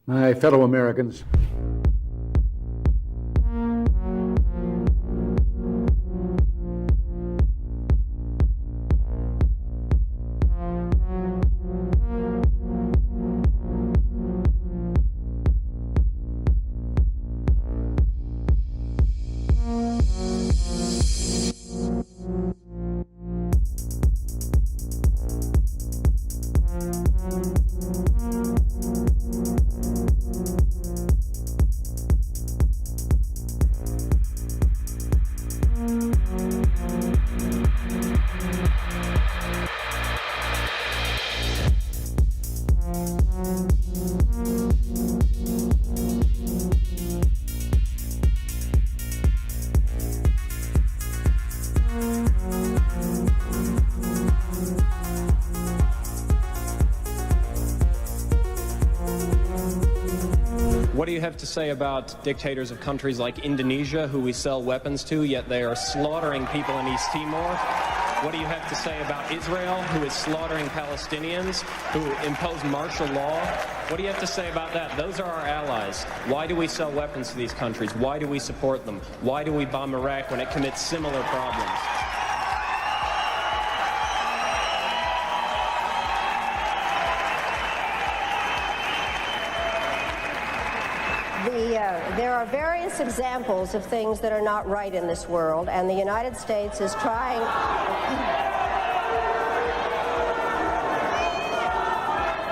My fellow Americans, What do you have to say about dictators of countries like Indonesia, who we sell weapons to, yet they are slaughtering people in East Timor? What do you have to say about Israel, who is slaughtering Palestinians, who impose martial law? What do you have to say about that? Those are our allies. Why do we sell weapons to these countries? Why do we support them? Why do we bomb Iraq when it commits similar problems? There are various examples of things that are not right in this world, and the United States is trying.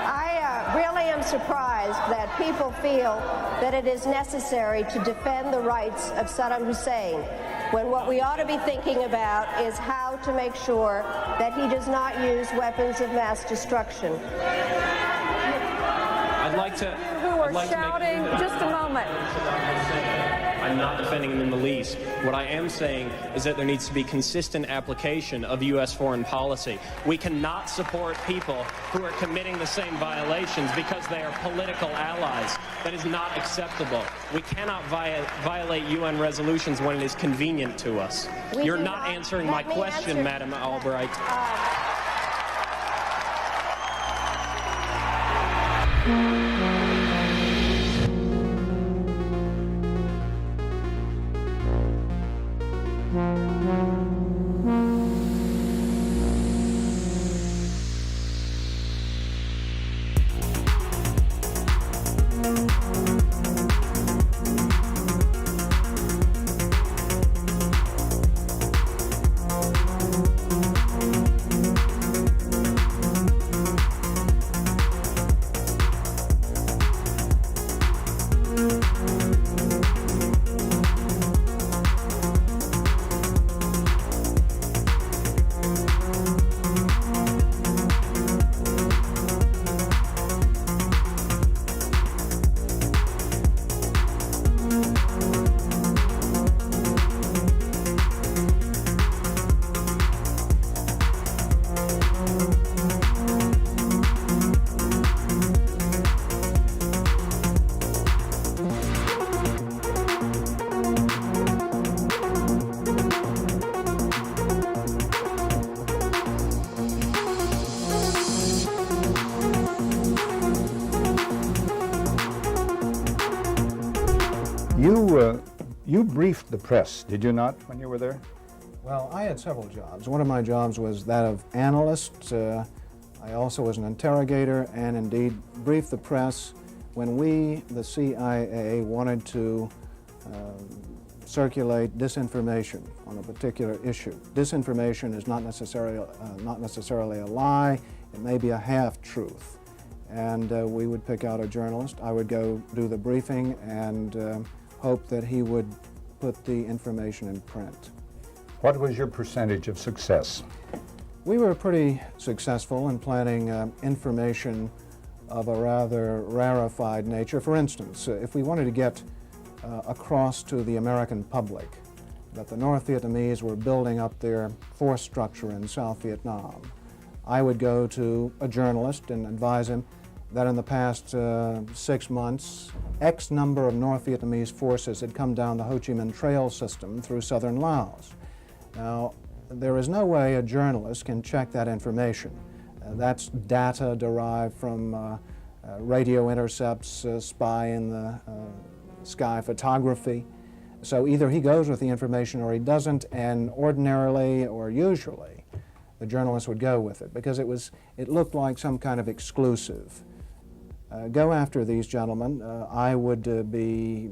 I really am surprised that people feel that it is necessary to defend the rights of Saddam Hussein, when what we ought to be thinking about is how to make sure that he does not use weapons of mass destruction. I'd like to... shouting. Just a moment. I'm not defending him in the least. What I am saying is that there needs to be consistent application of U.S. foreign policy. We cannot support people who are committing the same violations because they are political allies. That is not acceptable. We cannot violate UN resolutions when it is convenient to us. You're not answering my question, Madam Albright. You briefed the press, did you not, when you were there? Well, I had several jobs. One of my jobs was that of analyst. I also was an interrogator and indeed briefed the press when we, the CIA, wanted to circulate disinformation on a particular issue. Disinformation is not necessarily a lie. It may be a half-truth. And we would pick out a journalist. I would go do the briefing and hope that he would put the information in print. What was your percentage of success? We were pretty successful in planning information of a rather rarefied nature. For instance, if we wanted to get across to the American public that the North Vietnamese were building up their force structure in South Vietnam, I would go to a journalist and advise him that in the past 6 months, X number of North Vietnamese forces had come down the Ho Chi Minh Trail system through southern Laos. Now, there is no way a journalist can check that information. That's data derived from radio intercepts, spy in the sky photography. So either he goes with the information or he doesn't, and ordinarily or usually the journalist would go with it because it looked like some kind of exclusive. Go after these gentlemen. I would be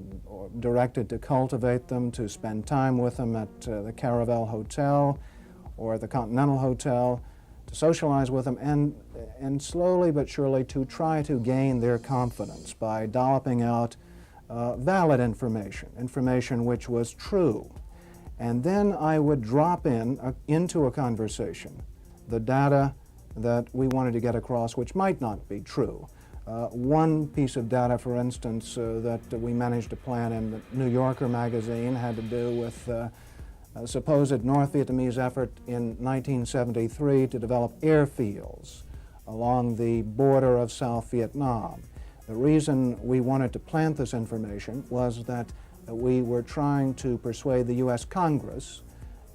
directed to cultivate them, to spend time with them at the Caravel Hotel or the Continental Hotel, to socialize with them, and slowly but surely to try to gain their confidence by dolloping out valid information which was true. And then I would drop into a conversation the data that we wanted to get across, which might not be true. One piece of data, for instance, that we managed to plant in the New Yorker magazine had to do with a supposed North Vietnamese effort in 1973 to develop airfields along the border of South Vietnam. The reason we wanted to plant this information was that we were trying to persuade the U.S. Congress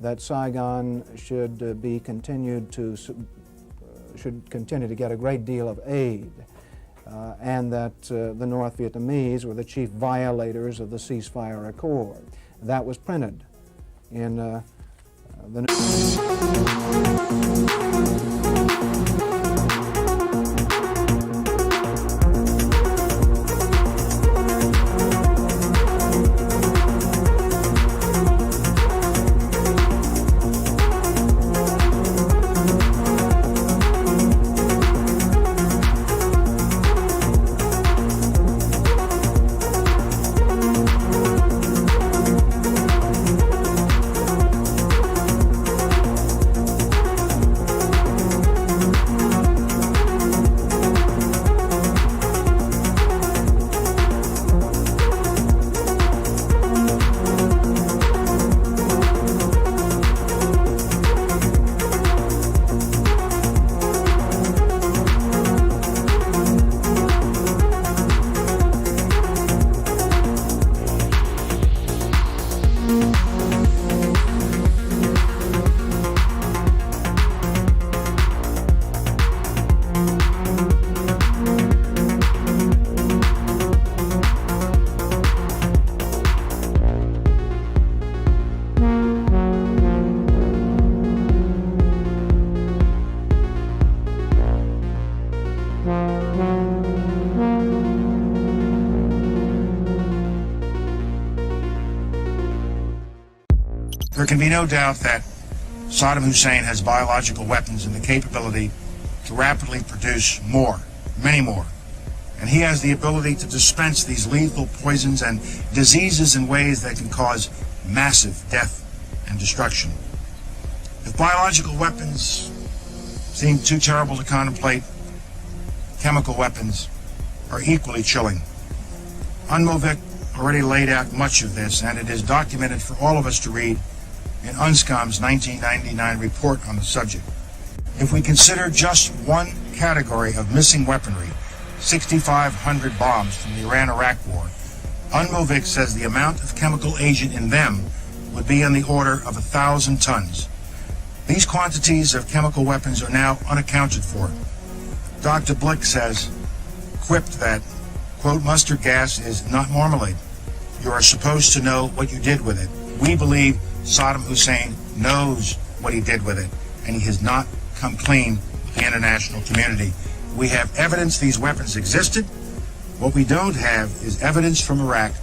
that Saigon should continue to get a great deal of aid, and that the North Vietnamese were the chief violators of the ceasefire accord. That was printed in the There can be no doubt that Saddam Hussein has biological weapons and the capability to rapidly produce more, many more. And he has the ability to dispense these lethal poisons and diseases in ways that can cause massive death and destruction. If biological weapons seem too terrible to contemplate, chemical weapons are equally chilling. UNMOVIC already laid out much of this, and it is documented for all of us to read in UNSCOM's 1999 report on the subject. If we consider just one category of missing weaponry, 6,500 bombs from the Iran-Iraq war, UNMOVIC says the amount of chemical agent in them would be in the order of 1,000 tons. These quantities of chemical weapons are now unaccounted for. Dr. Blick says, quipped that, quote, mustard gas is not marmalade. You are supposed to know what you did with it. We believe Saddam Hussein knows what he did with it, and he has not come clean with the international community. We have evidence these weapons existed. What we don't have is evidence from Iraq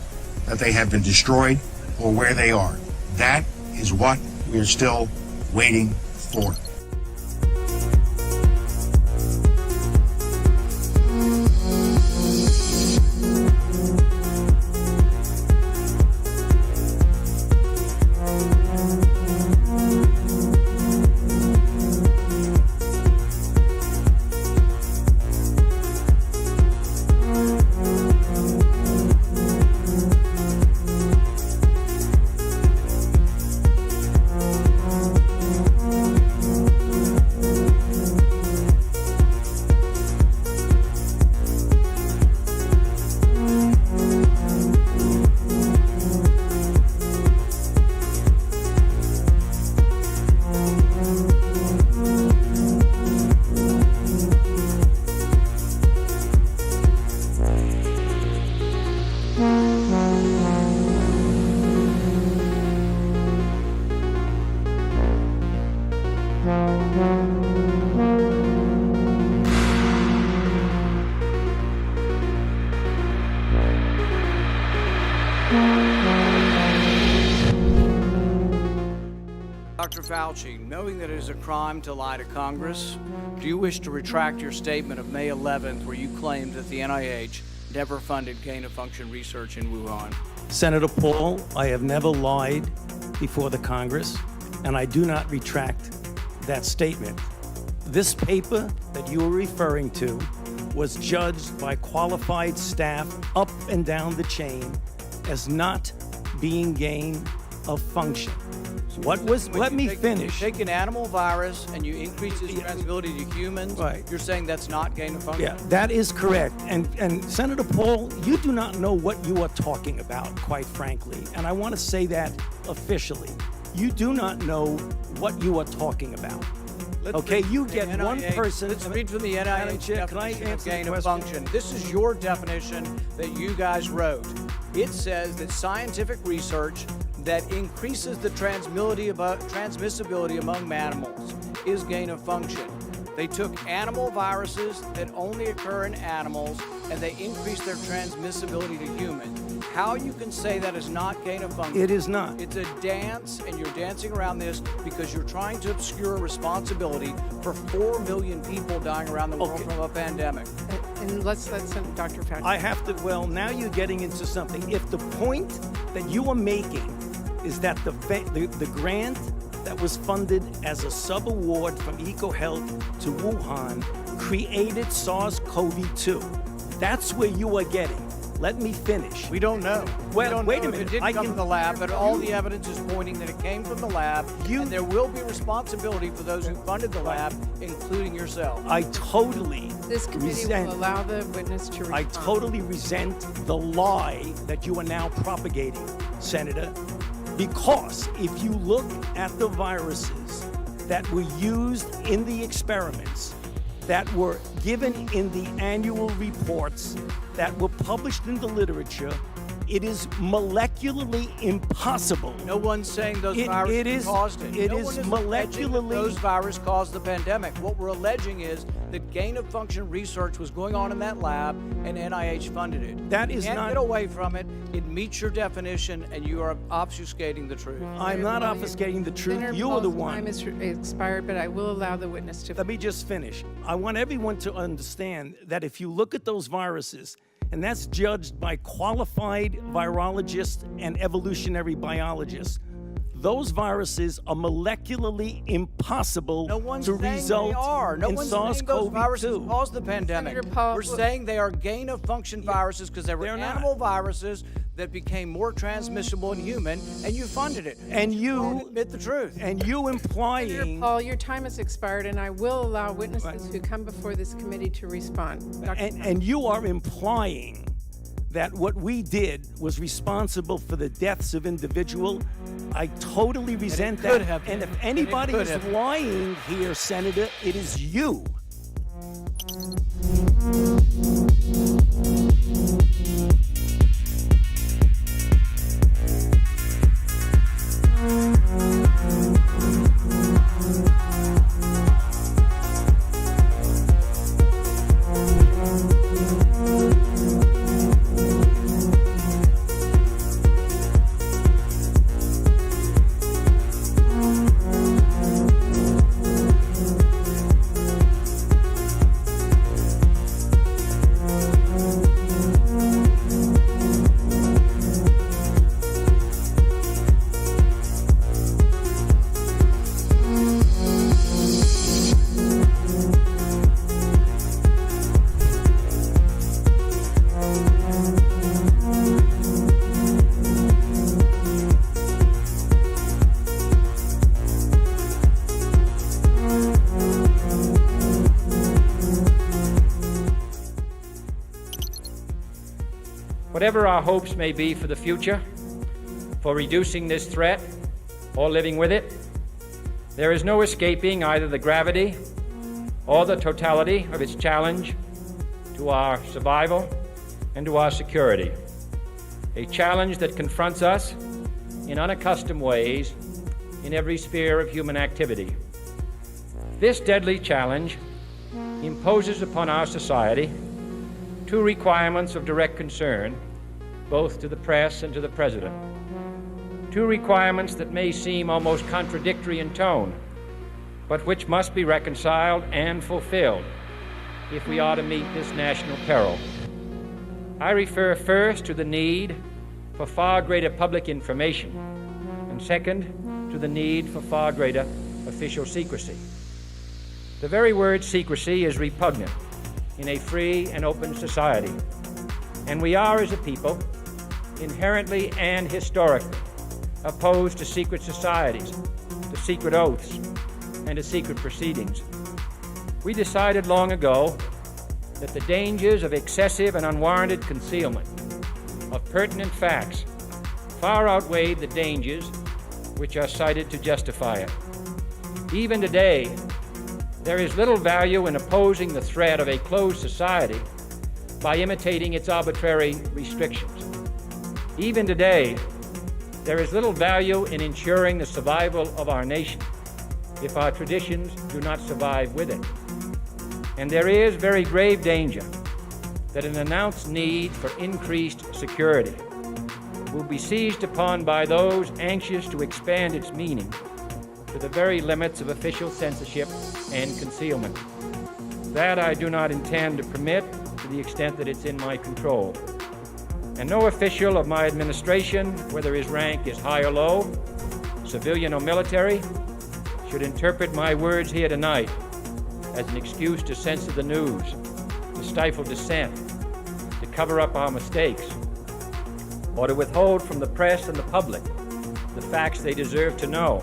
that they have been destroyed or where they are. That is what we are still waiting for. Dr. Fauci, knowing that it is a crime to lie to Congress, do you wish to retract your statement of May 11th where you claimed that the NIH never funded gain-of-function research in Wuhan? Senator Paul, I have never lied before the Congress, and I do not retract that statement. This paper that you are referring to was judged by qualified staff up and down the chain as not being gain of function. Let me finish. You take an animal virus and you increase its transmissibility to humans, right. You're saying that's not gain of function? Yeah, that is correct. And Senator Paul, you do not know what you are talking about, quite frankly. And I want to say that officially. You do not know what you are talking about. Okay, you get NIH, one person. Let's read from the NIH definition of gain of function. This is your definition that you guys wrote. It says that scientific research that increases the transmissibility among animals is gain of function. They took animal viruses that only occur in animals and they increased their transmissibility to humans. How you can say that is not gain of function? It is not. It's a dance, and you're dancing around this because you're trying to obscure responsibility for 4 million people dying around the world from a pandemic. And let's let Dr. Fauci. I have to, well, now you're getting into something. If the point that you are making is that the grant that was funded as a sub-award from EcoHealth to Wuhan created SARS-CoV-2. That's where you are getting. Let me finish. We don't know. Well, wait a minute. It did come from the lab, but all the evidence is pointing that it came from the lab, and there will be responsibility for those who funded the lab, including yourself. I totally This committee will allow the witness to respond. I totally resent the lie that you are now propagating, Senator, because if you look at the viruses that were used in the experiments, that were given in the annual reports, that were published in the literature, it is molecularly impossible. No one's saying those viruses caused it. It no is one is molecularly. Those viruses caused the pandemic. What we're alleging is that gain-of-function research was going on in that lab, and NIH funded it. That is not. not. Get away from it. It meets your definition, and you are obfuscating the truth. I'm not obfuscating the truth. You are the one. Time is expired, but I will allow the witness to. Let me just finish. I want everyone to understand that if you look at those viruses, and that's judged by qualified virologists and evolutionary biologists, those viruses are molecularly impossible to result in SARS-CoV-2. Those viruses caused the pandemic. Paul, We're saying they are gain-of-function viruses because they were animal viruses that became more transmissible in human, and you funded it. And you admit the truth. And you implying. Senator Paul, your time has expired, and I will allow witnesses who come before this committee to respond. And you are implying that what we did was responsible for the deaths of individuals. I totally resent that. And if anybody is lying here, Senator, it is you. Whatever our hopes may be for the future, for reducing this threat or living with it, there is no escaping either the gravity or the totality of its challenge to our survival and to our security. A challenge that confronts us in unaccustomed ways in every sphere of human activity. This deadly challenge imposes upon our society two requirements of direct concern, both to the press and to the President. Two requirements that may seem almost contradictory in tone, but which must be reconciled and fulfilled if we are to meet this national peril. I refer first to the need for far greater public information, and second, to the need for far greater official secrecy. The very word secrecy is repugnant in a free and open society, and we are, as a people, inherently and historically opposed to secret societies, to secret oaths, and to secret proceedings. We decided long ago that the dangers of excessive and unwarranted concealment of pertinent facts far outweighed the dangers which are cited to justify it. Even today, there is little value in opposing the threat of a closed society by imitating its arbitrary restrictions. Even today, there is little value in ensuring the survival of our nation if our traditions do not survive with it. And there is very grave danger that an announced need for increased security will be seized upon by those anxious to expand its meaning to the very limits of official censorship and concealment. That I do not intend to permit to the extent that it's in my control. And no official of my administration, whether his rank is high or low, civilian or military, should interpret my words here tonight as an excuse to censor the news, to stifle dissent, to cover up our mistakes, or to withhold from the press and the public the facts they deserve to know.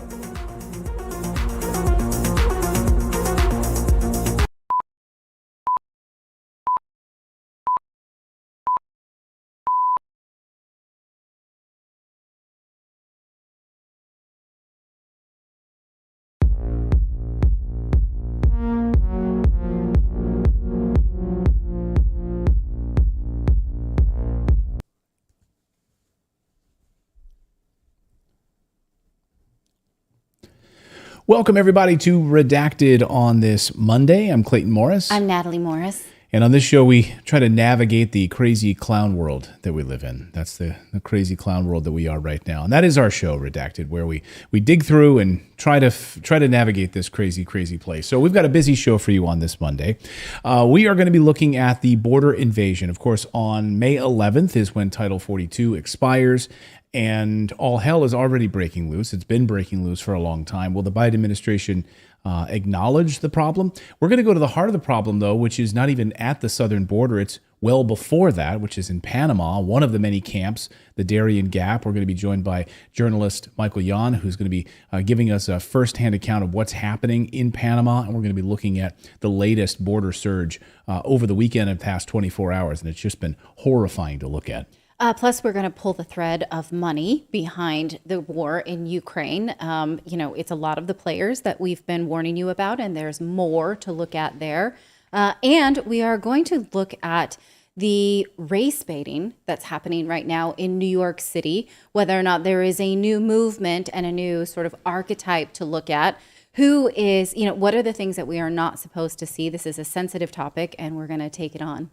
Welcome, everybody, to Redacted on this Monday. I'm Clayton Morris. I'm Natali Morris. And on this show, we try to navigate the crazy clown world that we live in. That's the crazy clown world that we are right now. And that is our show, Redacted, where we dig through and try to navigate this crazy, crazy place. So we've got a busy show for you on this Monday. We are going to be looking at the border invasion. Of course, on May 11th is when Title 42 expires. And all hell is already breaking loose. It's been breaking loose for a long time. Will the Biden administration acknowledge the problem? We're going to go to the heart of the problem, though, which is not even at the southern border. It's well before that, which is in Panama, one of the many camps, the Darien Gap. We're going to be joined by journalist Michael Yan, who's going to be giving us a firsthand account of what's happening in Panama. And we're going to be looking at the latest border surge over the weekend and past 24 hours. And it's just been horrifying to look at. Plus, we're going to pull the thread of money behind the war in Ukraine. It's a lot of the players that we've been warning you about, and there's more to look at there. And we are going to look at the race baiting that's happening right now in New York City, whether or not there is a new movement and a new sort of archetype to look at. Who is, what are the things that we are not supposed to see? This is a sensitive topic, and we're going to take it on.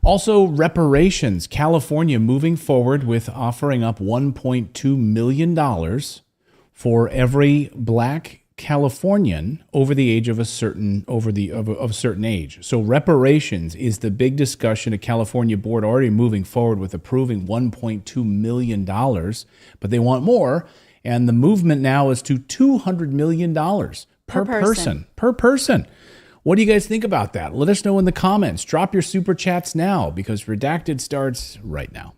Also, reparations. California moving forward with offering up $1.2 million for every black Californian over the age of a certain age. So reparations is the big discussion. A California board already moving forward with approving $1.2 million, but they want more. And the movement now is to $200 million per person. Per person. What do you guys think about that? Let us know in the comments. Drop your super chats now, because Redacted starts right now.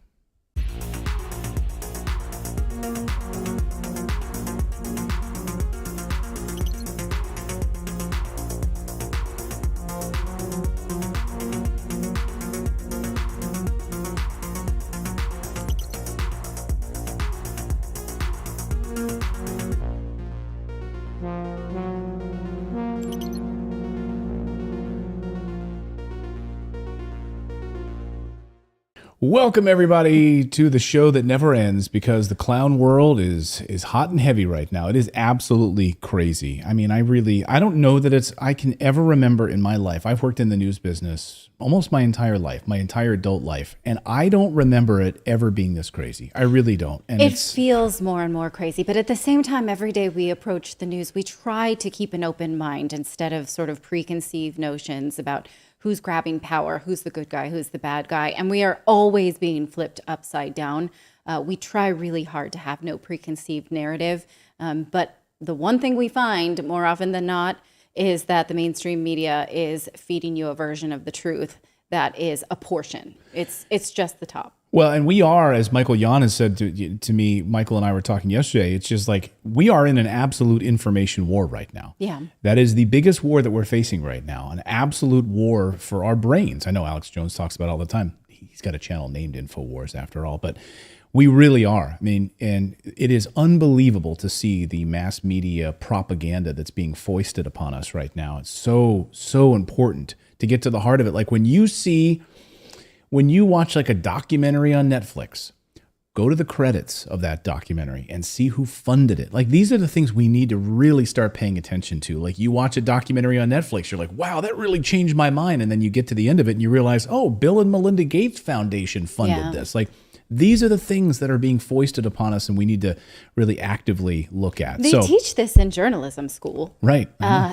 Welcome everybody to the show that never ends, because the clown world is hot and heavy right now. It is absolutely crazy. I mean, I don't know that I can ever remember in my life. I've worked in the news business almost my entire life, my entire adult life, and I don't remember it ever being this crazy. I really don't. And it feels more and more crazy, but at the same time, every day we approach the news, we try to keep an open mind instead of sort of preconceived notions about who's grabbing power, who's the good guy, who's the bad guy. And we are always being flipped upside down. We try really hard to have no preconceived narrative. But the one thing we find more often than not is that the mainstream media is feeding you a version of the truth that is a portion. It's just the top. Well, and we are, as Michael Yan has said to me, Michael and I were talking yesterday, it's just like we are in an absolute information war right now. Yeah. That is the biggest war that we're facing right now, an absolute war for our brains. I know Alex Jones talks about it all the time. He's got a channel named InfoWars after all, but we really are. I mean, and it is unbelievable to see the mass media propaganda that's being foisted upon us right now. It's so important to get to the heart of it. Like when you watch like a documentary on Netflix, go to the credits of that documentary and see who funded it. Like these are the things we need to really start paying attention to. Like you watch a documentary on Netflix, you're like, wow, that really changed my mind. And then you get to the end of it and you realize, oh, Bill and Melinda Gates Foundation funded this. Like these are the things that are being foisted upon us and we need to really actively look at. They teach this in journalism school. Right.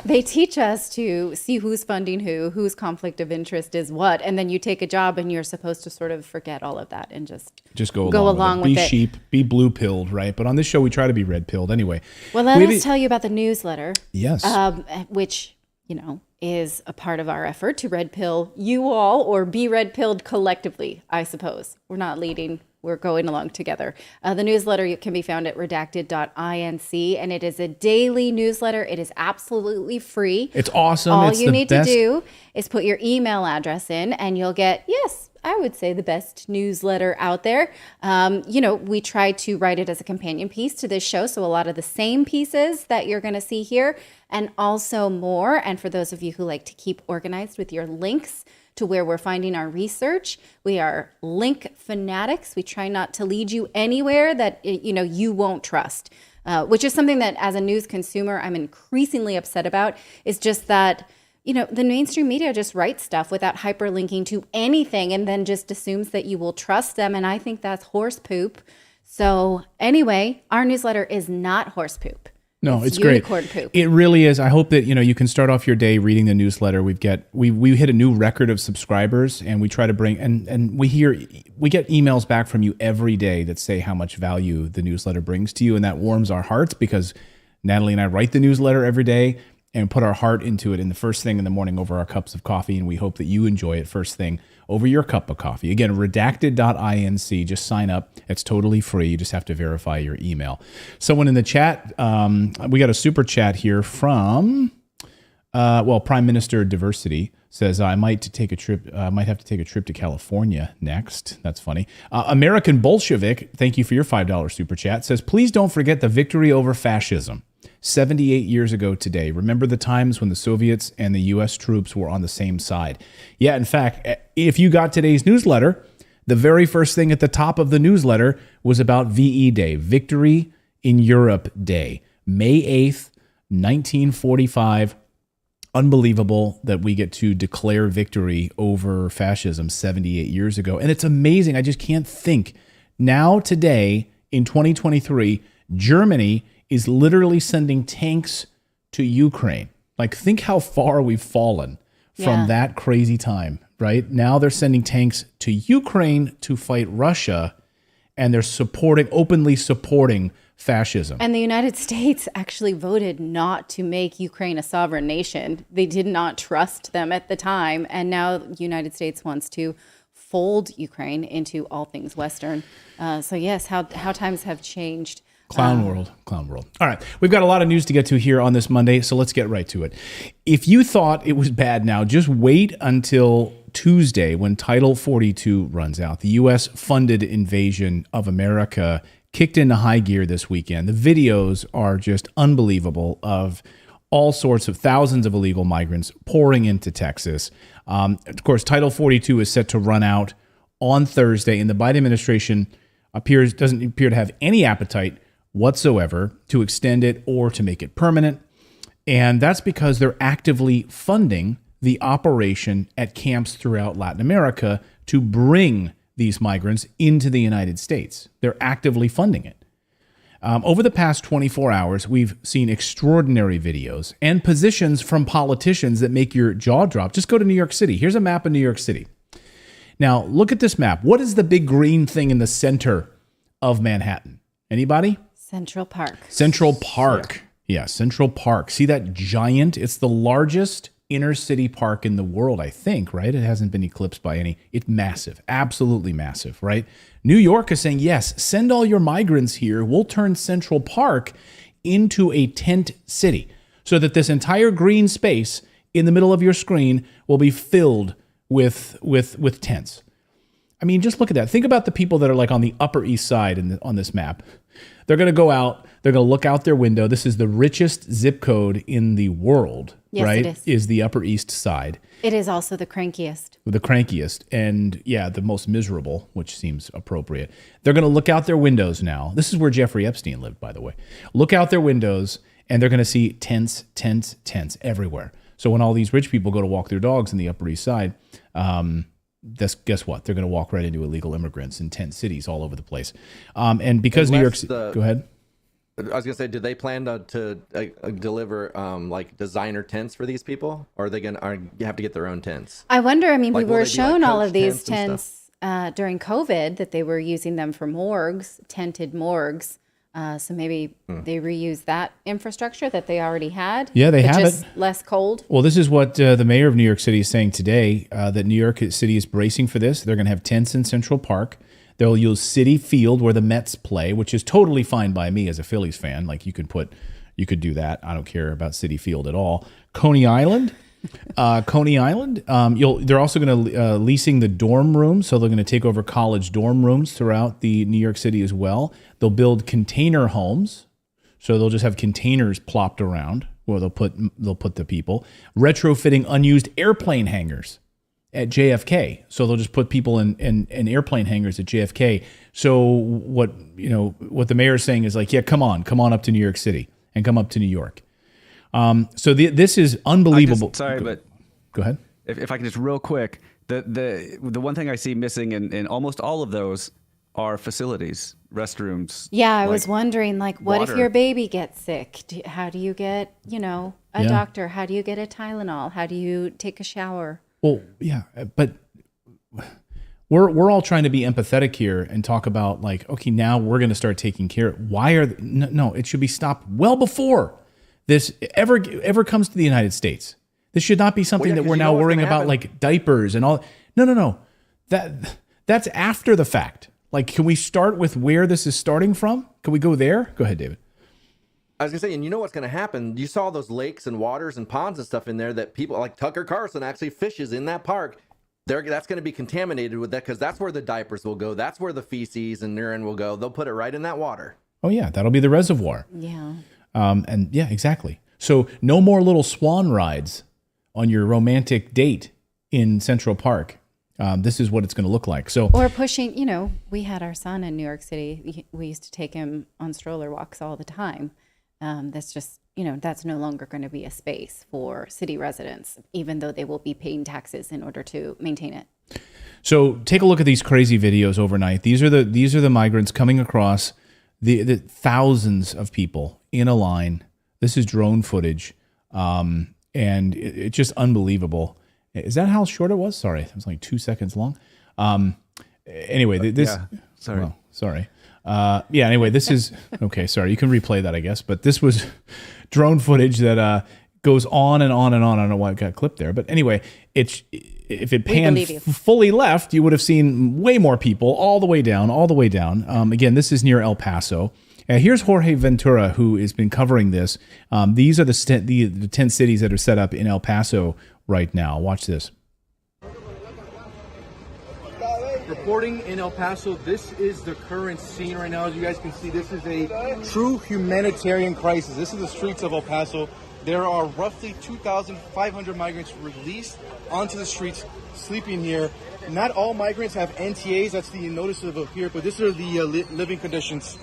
They teach us to see who's funding whose conflict of interest is what, and then you take a job and you're supposed to sort of forget all of that and just go along with it. Be sheep, be blue-pilled, right? But on this show, we try to be red-pilled anyway. Well, let us tell you about the newsletter. Yes. Which, is a part of our effort to red pill you all, or be red pilled collectively, I suppose. We're not leading, we're going along together. The newsletter can be found at redacted.inc, and it is a daily newsletter. It is absolutely free. It's awesome. All you need to do is put your email address in, and you'll get, I would say, the best newsletter out there. We try to write it as a companion piece to this show. So a lot of the same pieces that you're going to see here and also more. And for those of you who like to keep organized with your links to where we're finding our research, we are link fanatics. We try not to lead you anywhere that, you won't trust, which is something that as a news consumer, I'm increasingly upset about, is just that the mainstream media just writes stuff without hyperlinking to anything and then just assumes that you will trust them. And I think that's horse poop. So anyway, our newsletter is not horse poop. No, it's great. Unicorn poop. It really is. I hope that, you can start off your day reading the newsletter. We hit a new record of subscribers, and we try to bring, and we get emails back from you every day that say how much value the newsletter brings to you. And that warms our hearts because Natalie and I write the newsletter every day and put our heart into it in the first thing in the morning over our cups of coffee. And we hope that you enjoy it first thing over your cup of coffee. Again, redacted.inc, just sign up. It's totally free. You just have to verify your email. Someone in the chat, we got a super chat here from, Prime Minister Diversity says, I might have to take a trip to California next. That's funny. American Bolshevik, thank you for your $5 super chat, says, please don't forget the victory over fascism. 78 years ago today. Remember the times when the Soviets and the U.S. troops were on the same side. Yeah, in fact, if you got today's newsletter, the very first thing at the top of the newsletter was about VE Day, Victory in Europe Day, May 8th, 1945. Unbelievable that we get to declare victory over fascism 78 years ago. And it's amazing. I just can't think. Now, today, in 2023, Germany is literally sending tanks to Ukraine. Like, think how far we've fallen from that crazy time, right? Now they're sending tanks to Ukraine to fight Russia, and they're openly supporting fascism. And the United States actually voted not to make Ukraine a sovereign nation. They did not trust them at the time. And now the United States wants to fold Ukraine into all things Western. So yes, how times have changed. Clown world. All right. We've got a lot of news to get to here on this Monday, so let's get right to it. If you thought it was bad now, just wait until Tuesday when Title 42 runs out. The U.S. funded invasion of America kicked into high gear this weekend. The videos are just unbelievable of all sorts of thousands of illegal migrants pouring into Texas. Of course, Title 42 is set to run out on Thursday, and the Biden administration doesn't appear to have any appetite whatsoever to extend it or to make it permanent. And that's because they're actively funding the operation at camps throughout Latin America to bring these migrants into the United States. They're actively funding it. Over the past 24 hours, we've seen extraordinary videos and positions from politicians that make your jaw drop. Just go to New York City. Here's a map of New York City. Now, look at this map. What is the big green thing in the center of Manhattan? Anybody? Central Park. Central Park. Yeah, Central Park. See that giant? It's the largest inner city park in the world, I think, right? It hasn't been eclipsed by any. It's massive, absolutely massive, right? New York is saying, yes, send all your migrants here. We'll turn Central Park into a tent city so that this entire green space in the middle of your screen will be filled with tents. I mean, just look at that. Think about the people that are like on the Upper East Side on this map. They're going to go out. They're going to look out their window. This is the richest zip code in the world, yes, right? It is the Upper East Side. It is also the crankiest. The crankiest. And yeah, the most miserable, which seems appropriate. They're going to look out their windows now. This is where Jeffrey Epstein lived, by the way. Look out their windows, and they're going to see tents everywhere. So when all these rich people go to walk their dogs in the Upper East Side, guess what? They're going to walk right into illegal immigrants in tent cities all over the place. And because New York City... Go ahead. I was going to say, do they plan to deliver like designer tents for these people? Or are they going to have to get their own tents? I wonder, I mean, like, we were shown like all of these tents during COVID, that they were using them for morgues, tented morgues. So maybe they reuse that infrastructure that they already had. Yeah, they have just it. Less cold. Well, this is what the mayor of New York City is saying today, that New York City is bracing for this. They're going to have tents in Central Park. They'll use Citi Field where the Mets play, which is totally fine by me as a Phillies fan. Like you could do that. I don't care about Citi Field at all. Coney Island. They're also going to leasing the dorm rooms, so they're going to take over college dorm rooms throughout the New York City as well. They'll build container homes, so they'll just have containers plopped around where they'll put the people. Retrofitting unused airplane hangars at JFK, so they'll just put people in airplane hangars at JFK. So what the mayor is saying is like, yeah, come on up to New York City and come up to New York. So this is unbelievable. Go ahead. If I can just real quick, the one thing I see missing in almost all of those are facilities, restrooms. Yeah, I was wondering, like, what water. if your baby gets sick? How do you get, a doctor? How do you get a Tylenol? How do you take a shower? Well, yeah, but we're all trying to be empathetic here and talk about like, okay, now we're going to start taking care. Why no? It should be stopped well before this ever comes to the United States. This should not be something that we're now worrying about, like diapers and all. No. That's after the fact. Like, can we start with where this is starting from? Can we go there? Go ahead, David. I was going to say, and you know what's going to happen? You saw those lakes and waters and ponds and stuff in there that people like Tucker Carlson actually fishes in that park. That's going to be contaminated with that because that's where the diapers will go. That's where the feces and urine will go. They'll put it right in that water. Oh, yeah. That'll be the reservoir. Yeah. And yeah, exactly. So no more little swan rides on your romantic date in Central Park. This is what it's going to look like. So, or pushing, we had our son in New York City. We used to take him on stroller walks all the time. That's just, that's no longer going to be a space for city residents, even though they will be paying taxes in order to maintain it. So take a look at these crazy videos overnight. These are the migrants coming across the thousands of people in a line. This is drone footage. And it's just unbelievable. Is that how short it was? Sorry, it was like 2 seconds long. Anyway, this. Yeah, sorry. Well, sorry. Anyway, this is okay. Sorry, you can replay that, I guess. But this was drone footage that goes on and on and on. I don't know why it got clipped there, but anyway, if it panned fully left, you would have seen way more people all the way down. Again, this is near El Paso. Here's Jorge Ventura, who has been covering this. These are the 10 cities that are set up in El Paso right now. Watch this. Reporting in El Paso, this is the current scene right now. As you guys can see, this is a true humanitarian crisis. This is the streets of El Paso. there are roughly 2,500 migrants released onto the streets, sleeping here. Not all migrants have NTAs, that's the notice of appear, but these are the living conditions.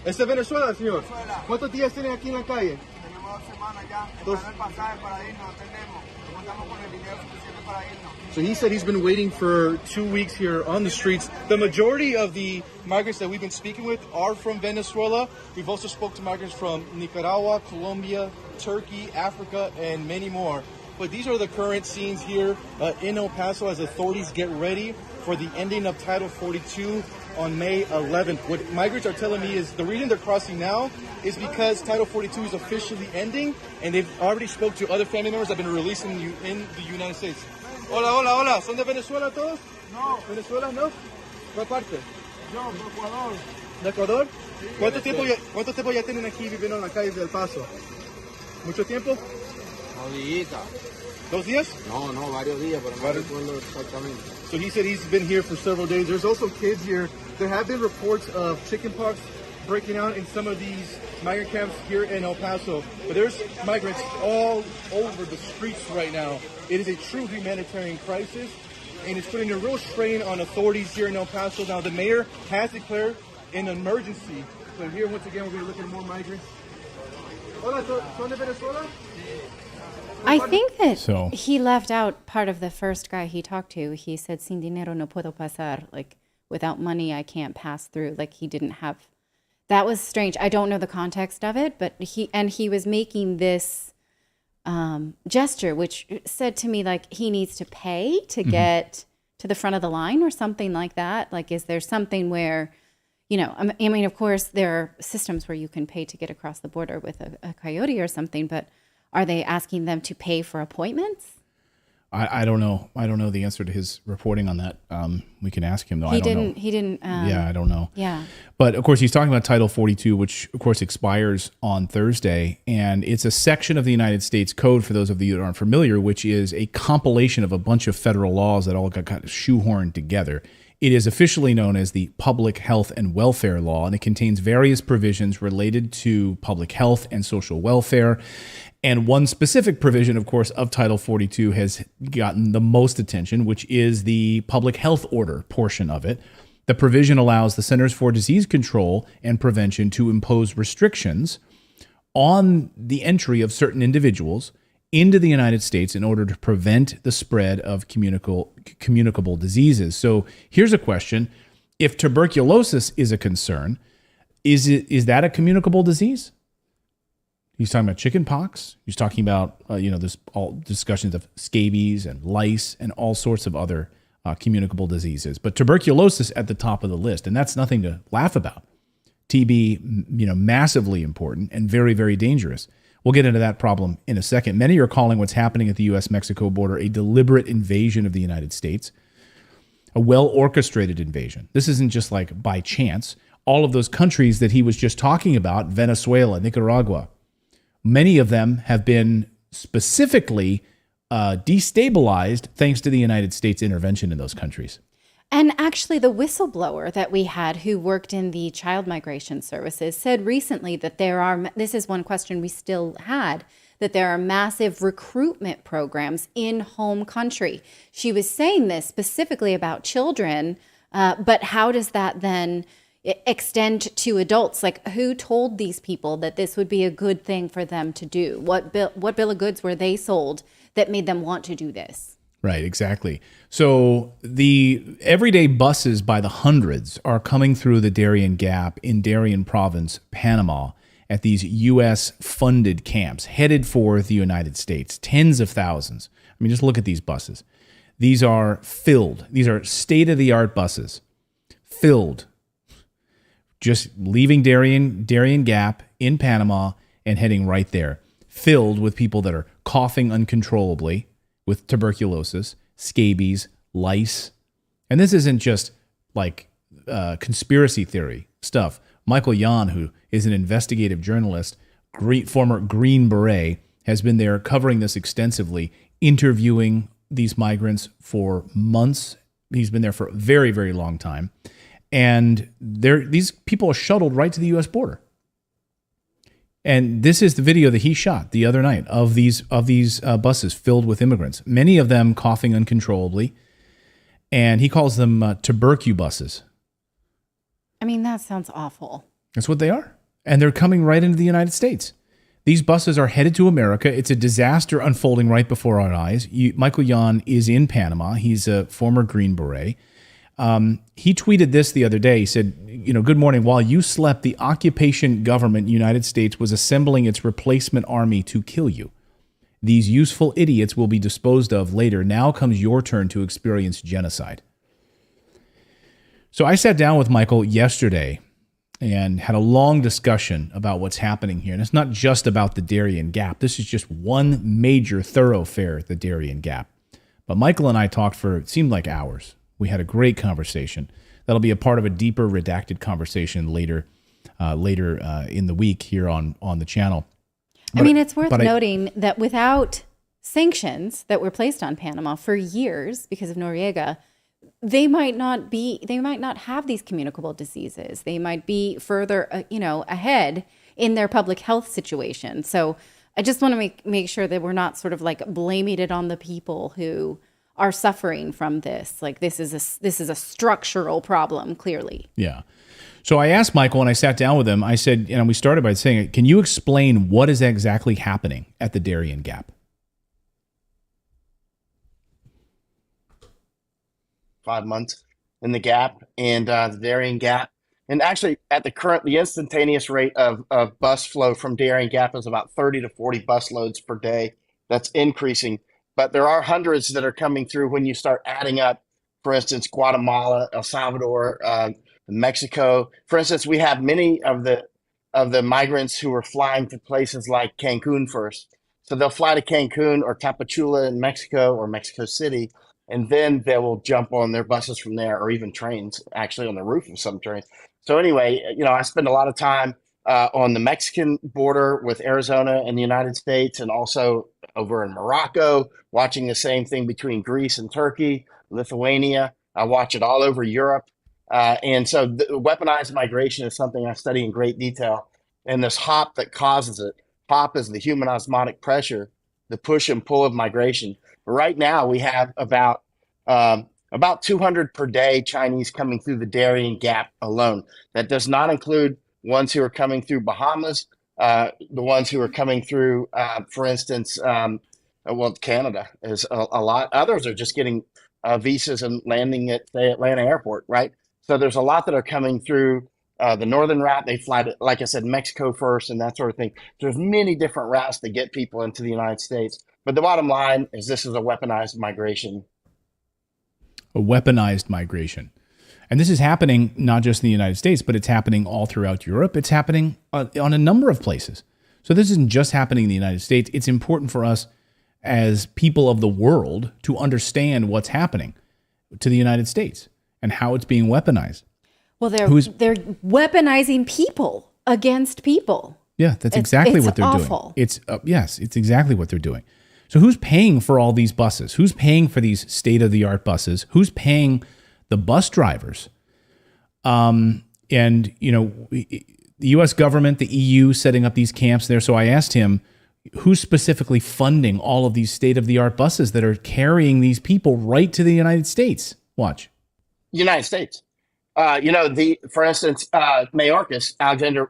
¿Este es Venezuela, señor? ¿Cuántos días tienen aquí en la calle? Tenemos 2 semanas ya. Para el pasaje para irnos, tenemos. Contamos con el dinero suficiente para irnos. So he said he's been waiting for 2 weeks here on the streets. The majority of the migrants that we've been speaking with are from Venezuela. We've also spoke to migrants from Nicaragua, Colombia, Turkey, Africa, and many more. But these are the current scenes here in El Paso as authorities get ready for the ending of Title 42 on May 11th. What migrants are telling me is the reason they're crossing now is because Title 42 is officially ending, and they've already spoke to other family members that have been released in the United States. Hola, hola, hola. ¿Son de Venezuela todos? No. ¿Venezuela no? ¿Cuál parte? Yo, de Ecuador. ¿De Ecuador? ¿Cuánto tiempo ya tienen aquí viviendo en la calle del Paso? ¿Mucho tiempo? 2 días. 2 días? No, varios días, pero no recuerdo exactamente. So he said he's been here for several days. There's also kids here. There have been reports of chickenpox breaking out in some of these migrant camps here in El Paso. But there's migrants all over the streets right now. It is a true humanitarian crisis, and it's putting a real strain on authorities here in El Paso. Now, the mayor has declared an emergency. So here, once again, we're going to look at more migrants. Hola, ¿son de Venezuela? I think that he left out part of the first guy he talked to. He said, "Sin dinero no puedo pasar." Like, without money, I can't pass through. Like, he didn't have. That was strange. I don't know the context of it, but he was making this gesture, which said to me, like, he needs to pay to get to the front of the line or something like that. Like, is there something where, you know, I mean, of course, there are systems where you can pay to get across the border with a coyote or something, but are they asking them to pay for appointments? I don't know. I don't know the answer to his reporting on that. We can ask him, though. He I don't know. He didn't. Yeah, I don't know. Yeah. But, of course, he's talking about Title 42, which, of course, expires on Thursday. And it's a section of the United States Code, for those of you that aren't familiar, which is a compilation of a bunch of federal laws that all got kind of shoehorned together. It is officially known as the Public Health and Welfare Law, and it contains various provisions related to public health and social welfare. And one specific provision, of course, of Title 42 has gotten the most attention, which is the public health order portion of it. The provision allows the Centers for Disease Control and Prevention to impose restrictions on the entry of certain individuals into the United States in order to prevent the spread of communicable diseases. So here's a question. If tuberculosis is a concern, is that a communicable disease? He's talking about chicken pox. He's talking about, there's all discussions of scabies and lice and all sorts of other communicable diseases. But tuberculosis at the top of the list, and that's nothing to laugh about. TB, massively important and very, very dangerous. We'll get into that problem in a second. Many are calling what's happening at the U.S.-Mexico border a deliberate invasion of the United States, a well-orchestrated invasion. This isn't just like by chance. All of those countries that he was just talking about, Venezuela, Nicaragua, many of them have been specifically destabilized thanks to the United States intervention in those countries. And actually, the whistleblower that we had who worked in the child migration services said recently that this is one question we still had, that there are massive recruitment programs in home country. She was saying this specifically about children, but how does that then extend to adults? Like, who told these people that this would be a good thing for them to do? What bill of goods were they sold that made them want to do this? Right, exactly. So the everyday buses by the hundreds are coming through the Darien Gap in Darien Province, Panama, at these U.S.-funded camps headed for the United States, tens of thousands. I mean, just look at these buses. These are filled. These are state-of-the-art buses, filled, just leaving Darien Gap in Panama and heading right there, filled with people that are coughing uncontrollably, with tuberculosis, scabies, lice. And this isn't just like conspiracy theory stuff. Michael Yan, who is an investigative journalist, former Green Beret, has been there covering this extensively, interviewing these migrants for months. He's been there for a very, very long time. And these people are shuttled right to the U.S. border. And this is the video that he shot the other night of these buses filled with immigrants, many of them coughing uncontrollably. And he calls them tuberculosis. I mean, that sounds awful. That's what they are. And they're coming right into the United States. These buses are headed to America. It's a disaster unfolding right before our eyes. Michael Yon is in Panama. He's a former Green Beret. He tweeted this the other day. He said, good morning. While you slept, the occupation government United States was assembling its replacement army to kill you. These useful idiots will be disposed of later. Now comes your turn to experience genocide. So I sat down with Michael yesterday and had a long discussion about what's happening here. And it's not just about the Darien Gap. This is just one major thoroughfare, the Darien Gap. But Michael and I talked for, it seemed like hours. We had a great conversation. That'll be a part of a deeper redacted conversation later in the week here on the channel. I mean, it's worth noting that without sanctions that were placed on Panama for years because of Noriega, they might not have these communicable diseases. They might be further, ahead in their public health situation. So I just want to make sure that we're not sort of like blaming it on the people who are suffering from this. Like this is a structural problem, clearly. Yeah. So I asked Michael, and I sat down with him. I said, we started by saying, can you explain what is exactly happening at the Darien Gap? 5 months in the Gap and the Darien Gap. And actually, at the instantaneous rate of bus flow from Darien Gap is about 30 to 40 bus loads per day. That's increasing. But there are hundreds that are coming through when you start adding up, for instance, Guatemala, El Salvador, Mexico. For instance, we have many of the migrants who are flying to places like Cancun first. So they'll fly to Cancun or Tapachula in Mexico or Mexico City, and then they will jump on their buses from there, or even trains, actually on the roof of some trains. So anyway, I spend a lot of time on the Mexican border with Arizona and the United States, and also over in Morocco, watching the same thing between Greece and Turkey, Lithuania. I watch it all over Europe. And so the weaponized migration is something I study in great detail. And this hop that causes it, hop is the human osmotic pressure, the push and pull of migration. Right now, we have about 200 per day Chinese coming through the Darien Gap alone. That does not include ones who are coming through Bahamas, the ones who are coming through, for instance, Canada is a lot. Others are just getting visas and landing at, say, Atlanta Airport, right? So there's a lot that are coming through the northern route. They fly to, like I said, Mexico first and that sort of thing. There's many different routes to get people into the United States. But the bottom line is this is a weaponized migration. A weaponized migration. And this is happening not just in the United States, but it's happening all throughout Europe. It's happening on a number of places. So this isn't just happening in the United States. It's important for us as people of the world to understand what's happening to the United States and how it's being weaponized. Well, they're weaponizing people against people. Yeah, that's exactly what they're awful. doing. Yes, it's exactly what they're doing. So who's paying for all these buses? Who's paying for these state-of-the-art buses? Who's paying the bus drivers? The U.S. government, the EU, setting up these camps there. So I asked him, who's specifically funding all of these state-of-the-art buses that are carrying these people right to the United States? Watch. United States. For instance, Mayorkas, Alexander,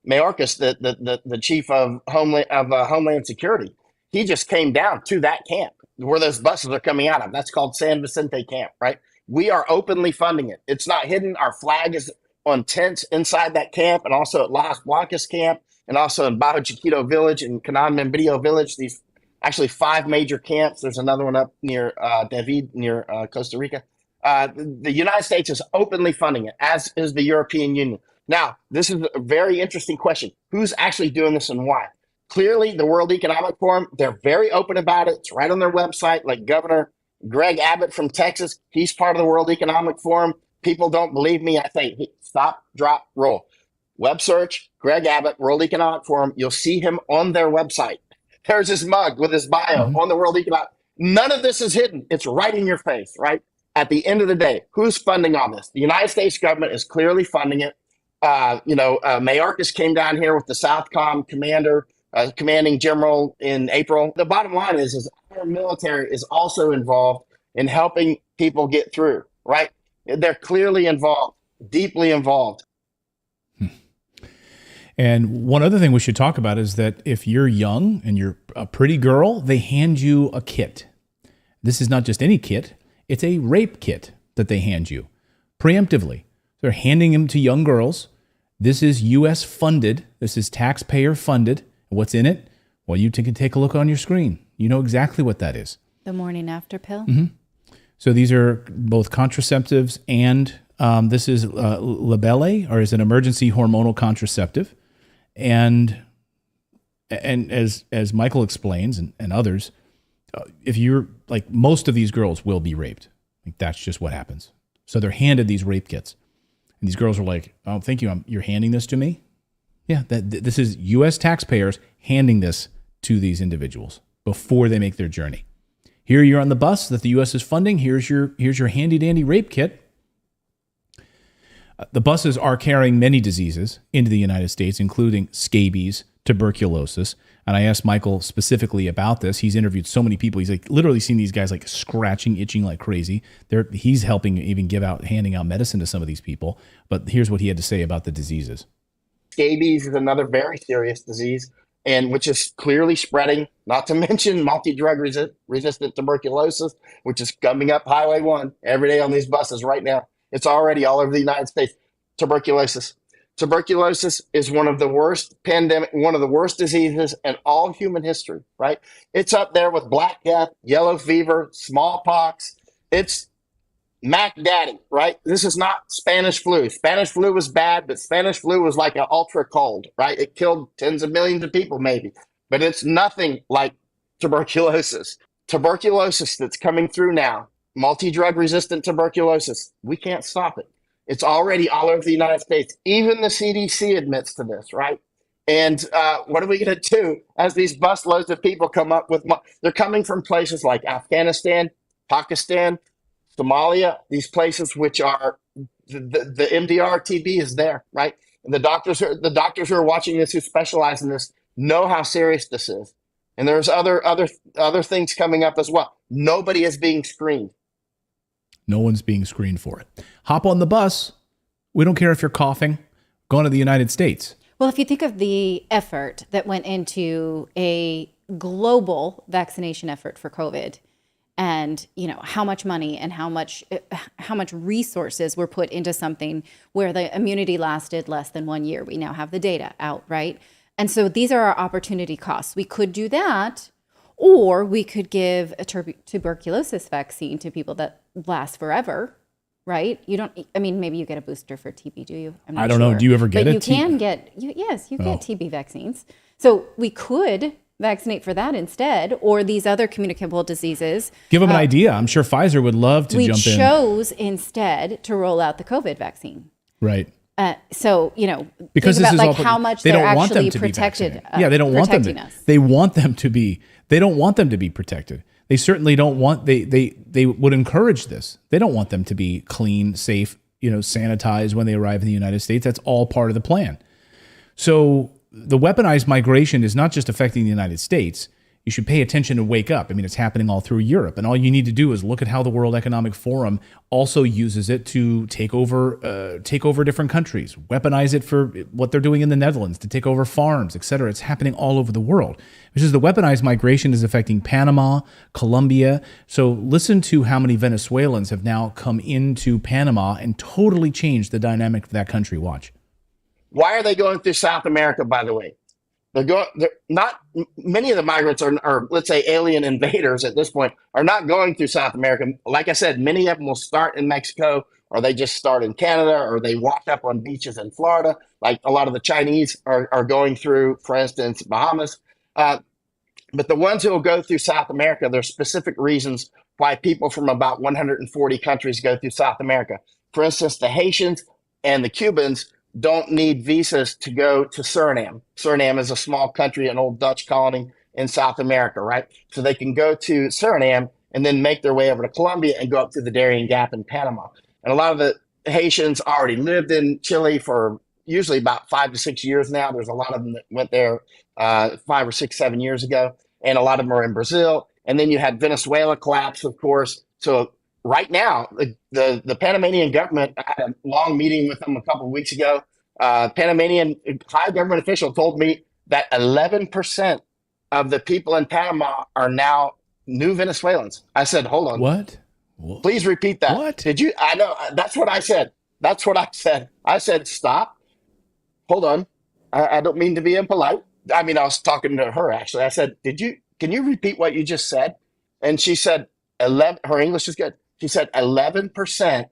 Mayorkas, the chief of Homeland Security, he just came down to that camp where those buses are coming out of. That's called San Vicente Camp, right? We are openly funding it. It's not hidden. Our flag is on tents inside that camp, and also at Las Blancas Camp, and also in Bajo Chiquito Village and Canan Membrillo Village. These actually 5 major camps. There's another one up near David, near Costa Rica. The United States is openly funding it, as is the European Union. Now, this is a very interesting question. Who's actually doing this and why? Clearly, the World Economic Forum, they're very open about it. It's right on their website, like Governor Greg Abbott from Texas. He's part of the World Economic Forum. People don't believe me. I say, stop, drop, roll. Web search, Greg Abbott, World Economic Forum. You'll see him on their website. There's his mug with his bio on the World Economic. None of this is hidden. It's right in your face, right? At the end of the day, who's funding all this? The United States government is clearly funding it. Mayorkas came down here with the Southcom commander, commanding general in April. The bottom line is our military is also involved in helping people get through, right? They're clearly involved, deeply involved. And one other thing we should talk about is that if you're young and you're a pretty girl, they hand you a kit. This is not just any kit. It's a rape kit that they hand you preemptively. They're handing them to young girls. This is U.S. funded. This is taxpayer funded. What's in it? Well, you can take a look on your screen. You know exactly what that is. The morning after pill? Mm-hmm. So these are both contraceptives and this is Labelle, or is an emergency hormonal contraceptive. And as Michael explains and others, if you're like, most of these girls will be raped. Like, that's just what happens. So they're handed these rape kits. And these girls are like, "Oh, thank you. You're handing this to me?" Yeah, this is U.S. taxpayers handing this to these individuals before they make their journey. Here you're on the bus that the U.S. is funding. Here's your handy dandy rape kit. The buses are carrying many diseases into the United States, including scabies, tuberculosis. And I asked Michael specifically about this. He's interviewed so many people. He's like literally seen these guys like scratching, itching like crazy. He's helping even handing out medicine to some of these people. But here's what he had to say about the diseases. Scabies is another very serious disease, and which is clearly spreading, not to mention multi-drug resistant tuberculosis, which is coming up Highway 1 every day on these buses right now. It's already all over the United States. Tuberculosis. Tuberculosis is one of the worst diseases in all human history, right? It's up there with Black Death, yellow fever, smallpox. It's Mac Daddy, right? This is not Spanish flu. Spanish flu was bad, but Spanish flu was like an ultra cold, right? It killed tens of millions of people maybe, but it's nothing like tuberculosis. Tuberculosis that's coming through now, multi-drug resistant tuberculosis, we can't stop it. It's already all over the United States. Even the CDC admits to this, right? And what are we going to do as these busloads of people come up with? They're coming from places like Afghanistan, Pakistan, Somalia, these places which are the MDR TB is there, right? And the doctors who are watching this, who specialize in this, know how serious this is. And there's other things coming up as well. Nobody is being screened. No one's being screened for it. Hop on the bus. We don't care if you're coughing. Going to the United States. Well, if you think of the effort that went into a global vaccination effort for COVID, and how much money and how much resources were put into something where the immunity lasted less than 1 year. We now have the data out, right? And so these are our opportunity costs. We could do that, or we could give a tuberculosis vaccine to people that last forever, right? Maybe you get a booster for TB, do you? I'm not I don't know. Do you ever get but it? You can get, yes, you get TB vaccines. So we could vaccinate for that instead, or these other communicable diseases. Give them an idea. I'm sure Pfizer would love to jump in. We chose instead to roll out the COVID vaccine. Right. So, because think this about is how much they they're don't want them actually to protected. Be vaccinated. Yeah, they don't want them to. Us. They want them to be. They don't want them to be protected. They certainly don't want. They would encourage this. They don't want them to be clean, safe, sanitized when they arrive in the United States. That's all part of the plan. So the weaponized migration is not just affecting the United States. You should pay attention and wake up. It's happening all through Europe. And all you need to do is look at how the World Economic Forum also uses it to take over different countries, weaponize it for what they're doing in the Netherlands, to take over farms, et cetera. It's happening all over the world. Which is the weaponized migration is affecting Panama, Colombia. So listen to how many Venezuelans have now come into Panama and totally changed the dynamic of that country. Watch. Why are they going through South America, by the way? They're not, many of the migrants are, let's say, alien invaders at this point, are not going through South America. Like I said, many of them will start in Mexico, or they just start in Canada, or they walk up on beaches in Florida. Like a lot of the Chinese are going through, for instance, Bahamas. But the ones who will go through South America, there's specific reasons why people from about 140 countries go through South America. For instance, the Haitians and the Cubans don't need visas to go to Suriname. Suriname is a small country, an old Dutch colony in South America, right? So they can go to Suriname and then make their way over to Colombia and go up through the Darien Gap in Panama. And a lot of the Haitians already lived in Chile for usually about 5 to 6 years now. There's a lot of them that went there 5 or 6, 7 years ago, and a lot of them are in Brazil. And then you had Venezuela collapse, of course. So right now, the Panamanian government, I had a long meeting with them a couple of weeks ago. Panamanian high government official told me that 11% of the people in Panama are now new Venezuelans. I said, hold on. What? Please repeat that. What? Did you? I know. That's what I said. That's what I said. I said, stop. Hold on. I don't mean to be impolite. I mean, I was talking to her, actually. I said, can you repeat what you just said? And she said, 11, her English is good. She said, 11%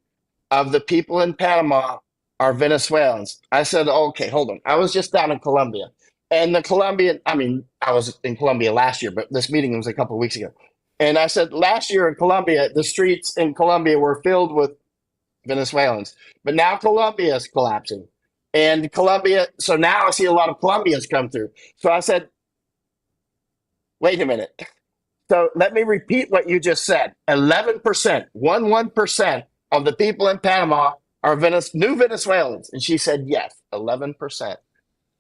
of the people in Panama are Venezuelans. I said, okay, hold on. I was just down in Colombia. And the Colombian, I mean, I was in Colombia last year, but this meeting was a couple of weeks ago. And I said, last year in Colombia, the streets in Colombia were filled with Venezuelans. But now Colombia is collapsing. And Colombia, so now I see a lot of Colombians come through. So I said, wait a minute. So let me repeat what you just said. 11%, 11% of the people in Panama are new Venezuelans. And she said, yes, 11%.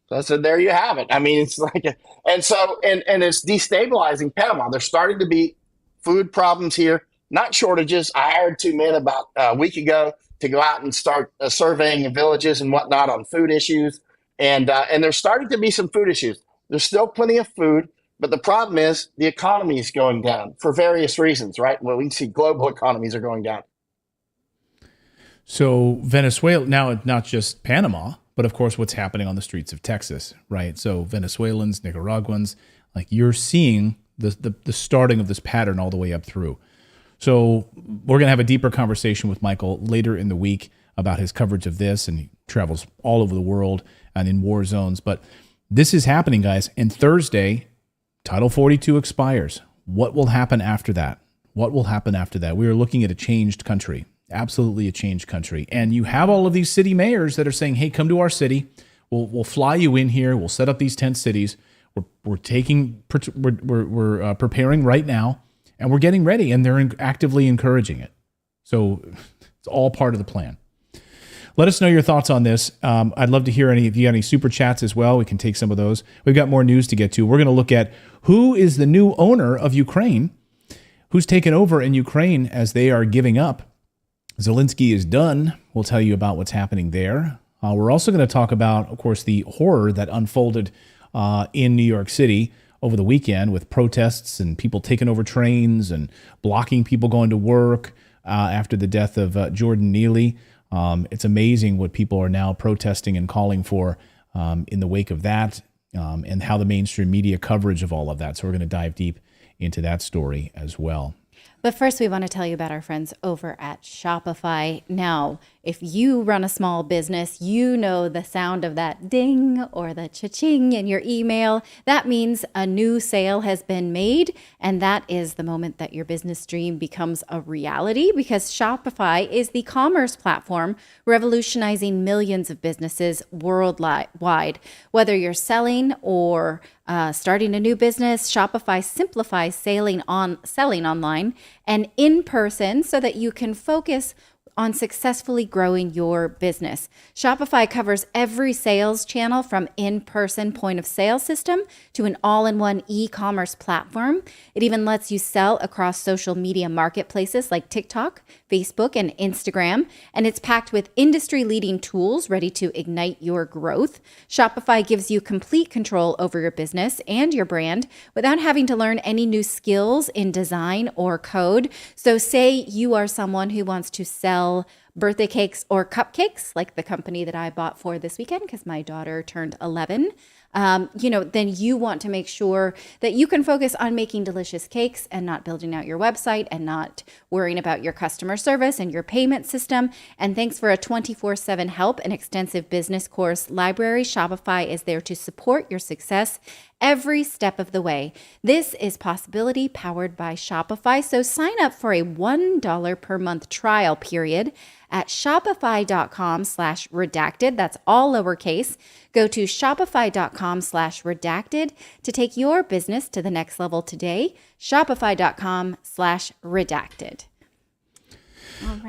So I said, there you have it. I mean, it's like, and it's destabilizing Panama. There's starting to be food problems here, not shortages. I hired 2 men about a week ago to go out and start surveying villages and whatnot on food issues. And there's starting to be some food issues. There's still plenty of food, but the problem is the economy is going down for various reasons, right? Well, we can see global economies are going down. So Venezuela, now not just Panama, but of course what's happening on the streets of Texas, right? So Venezuelans, Nicaraguans, like you're seeing the starting of this pattern all the way up through. So we're going to have a deeper conversation with Michael later in the week about his coverage of this, and he travels all over the world and in war zones. But this is happening, guys. And Thursday, Title 42 expires. What will happen after that? What will happen after that? We are looking at a changed country, absolutely a changed country. And you have all of these city mayors that are saying, hey, come to our city. We'll fly you in here. We'll set up these tent cities. We're preparing right now. And we're getting ready, and they're actively encouraging it. So it's all part of the plan. Let us know your thoughts on this. I'd love to hear if you got any super chats as well. We can take some of those. We've got more news to get to. We're going to look at who is the new owner of Ukraine, who's taken over in Ukraine as they are giving up. Zelensky is done. We'll tell you about what's happening there. We're also going to talk about, of course, the horror that unfolded in New York City over the weekend with protests and people taking over trains and blocking people going to work after the death of Jordan Neely. It's amazing what people are now protesting and calling for in the wake of that, and how the mainstream media coverage of all of that. So we're going to dive deep into that story as well. But first, we want to tell you about our friends over at Shopify. Now, if you run a small business, you know the sound of that ding or the cha-ching in your email. That means a new sale has been made, and that is the moment that your business dream becomes a reality, because Shopify is the commerce platform revolutionizing millions of businesses worldwide. Whether you're selling or starting a new business, Shopify simplifies selling online and in person so that you can focus on successfully growing your business. Shopify covers every sales channel, from in-person point of sale system to an all-in-one e-commerce platform. It even lets you sell across social media marketplaces like TikTok, Facebook, and Instagram. And it's packed with industry-leading tools ready to ignite your growth. Shopify gives you complete control over your business and your brand without having to learn any new skills in design or code. So say you are someone who wants to sell birthday cakes or cupcakes, like the company that I bought for this weekend because my daughter turned 11. Then you want to make sure that you can focus on making delicious cakes and not building out your website and not worrying about your customer service and your payment system. And thanks for a 24/7 help and extensive business course library, Shopify is there to support your success every step of the way. This is Possibility powered by Shopify. So sign up for a $1 per month trial period at shopify.com/redacted. That's all lowercase. Go to shopify.com/redacted to take your business to the next level today. Shopify.com/redacted.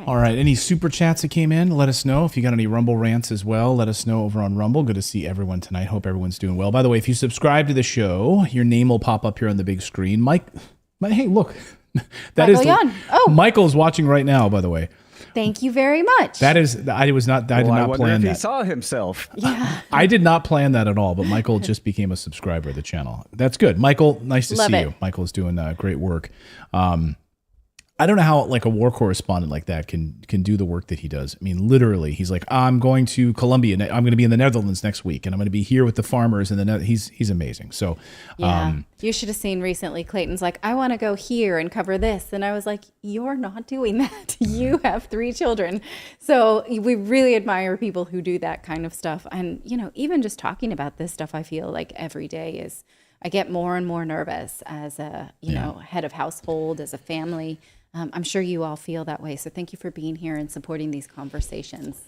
All right. Any super chats that came in? Let us know. If you got any Rumble rants as well, let us know over on Rumble. Good to see everyone tonight. Hope everyone's doing well. By the way, if you subscribe to the show, your name will pop up here on the big screen. Hey, look. Michael Young. Oh. Michael's watching right now, by the way. Thank you very much. I did not plan that. He saw himself. Yeah. I did not plan that at all, but Michael just became a subscriber of the channel. That's good. Michael, nice to see you. Michael's doing great work. I don't know how like a war correspondent like that can do the work that he does. I mean, literally, he's like, I'm going to Colombia. I'm going to be in the Netherlands next week, and I'm going to be here with the farmers. And he's amazing. So yeah, you should have seen recently. Clayton's like, I want to go here and cover this, and I was like, you're not doing that. You have 3 children, so we really admire people who do that kind of stuff. And even just talking about this stuff, I feel like every day is. I get more and more nervous as a head of household, as a family. I'm sure you all feel that way. So thank you for being here and supporting these conversations.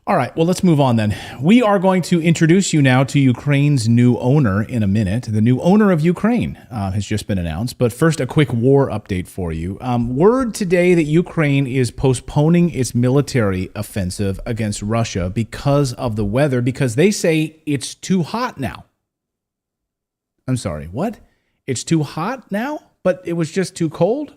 All right. Well, let's move on then. We are going to introduce you now to Ukraine's new owner in a minute. The new owner of Ukraine has just been announced. But first, a quick war update for you. Word today that Ukraine is postponing its military offensive against Russia because of the weather, because they say it's too hot now. I'm sorry, what? It's too hot now, but it was just too cold?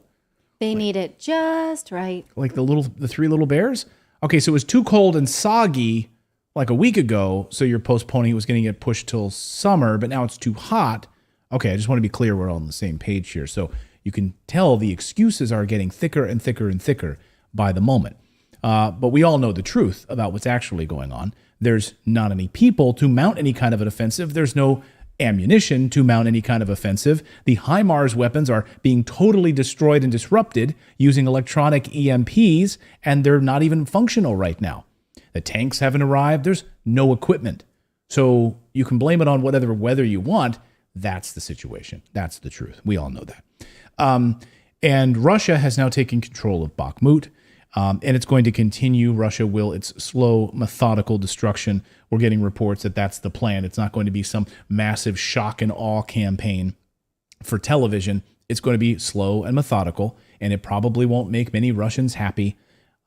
They need it just right. Like the 3 little bears? Okay, so it was too cold and soggy like a week ago, so you're postponing it was going to get pushed till summer, but now it's too hot. Okay, I just want to be clear we're all on the same page here. So you can tell the excuses are getting thicker and thicker and thicker by the moment. But we all know the truth about what's actually going on. There's not any people to mount any kind of an offensive. There's no ammunition to mount any kind of offensive. The HIMARS weapons are being totally destroyed and disrupted using electronic EMPs, and they're not even functional right now. The tanks haven't arrived. There's no equipment. So you can blame it on whatever weather you want. That's the situation. That's the truth. We all know that. And Russia has now taken control of Bakhmut. And it's going to continue. Russia will its slow, methodical destruction. We're getting reports that that's the plan. It's not going to be some massive shock and awe campaign for television. It's going to be slow and methodical, and it probably won't make many Russians happy.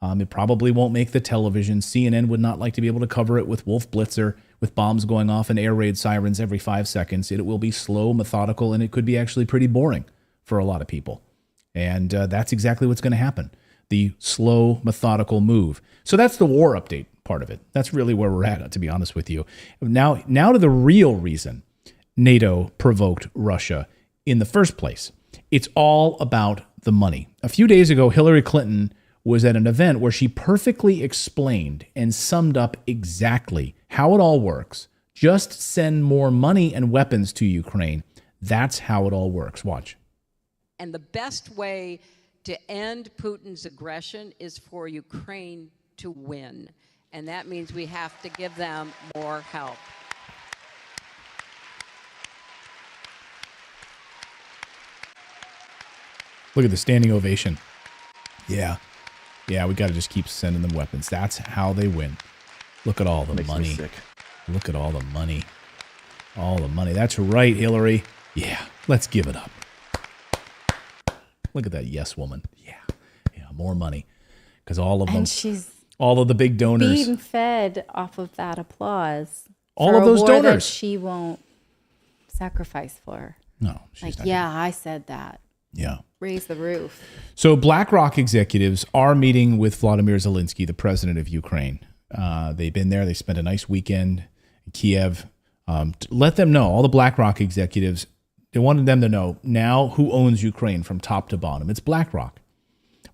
It probably won't make the television. CNN would not like to be able to cover it with Wolf Blitzer, with bombs going off and air raid sirens every 5 seconds. It will be slow, methodical, and it could be actually pretty boring for a lot of people. And that's exactly what's going to happen. The slow, methodical move. So that's the war update part of it. That's really where we're at, to be honest with you. Now to the real reason NATO provoked Russia in the first place. It's all about the money. A few days ago, Hillary Clinton was at an event where she perfectly explained and summed up exactly how it all works. Just send more money and weapons to Ukraine. That's how it all works. Watch. And the best way to end Putin's aggression is for Ukraine to win. And that means we have to give them more help. Look at the standing ovation. Yeah, we got to just keep sending them weapons. That's how they win. Look at all the money. Look at all the money. All the money. That's right, Hillary. Yeah, let's give it up. Look at that yes woman. Yeah, more money. Because all of them, and she's all of the big donors, being fed off of that applause. All of those donors that she won't sacrifice for. No, she's not. I said that. Yeah. Raise the roof. So BlackRock executives are meeting with Vladimir Zelensky, the president of Ukraine. They've been there. They spent a nice weekend in Kiev. Let them know, all the BlackRock executives, they wanted them to know now who owns Ukraine from top to bottom. It's BlackRock.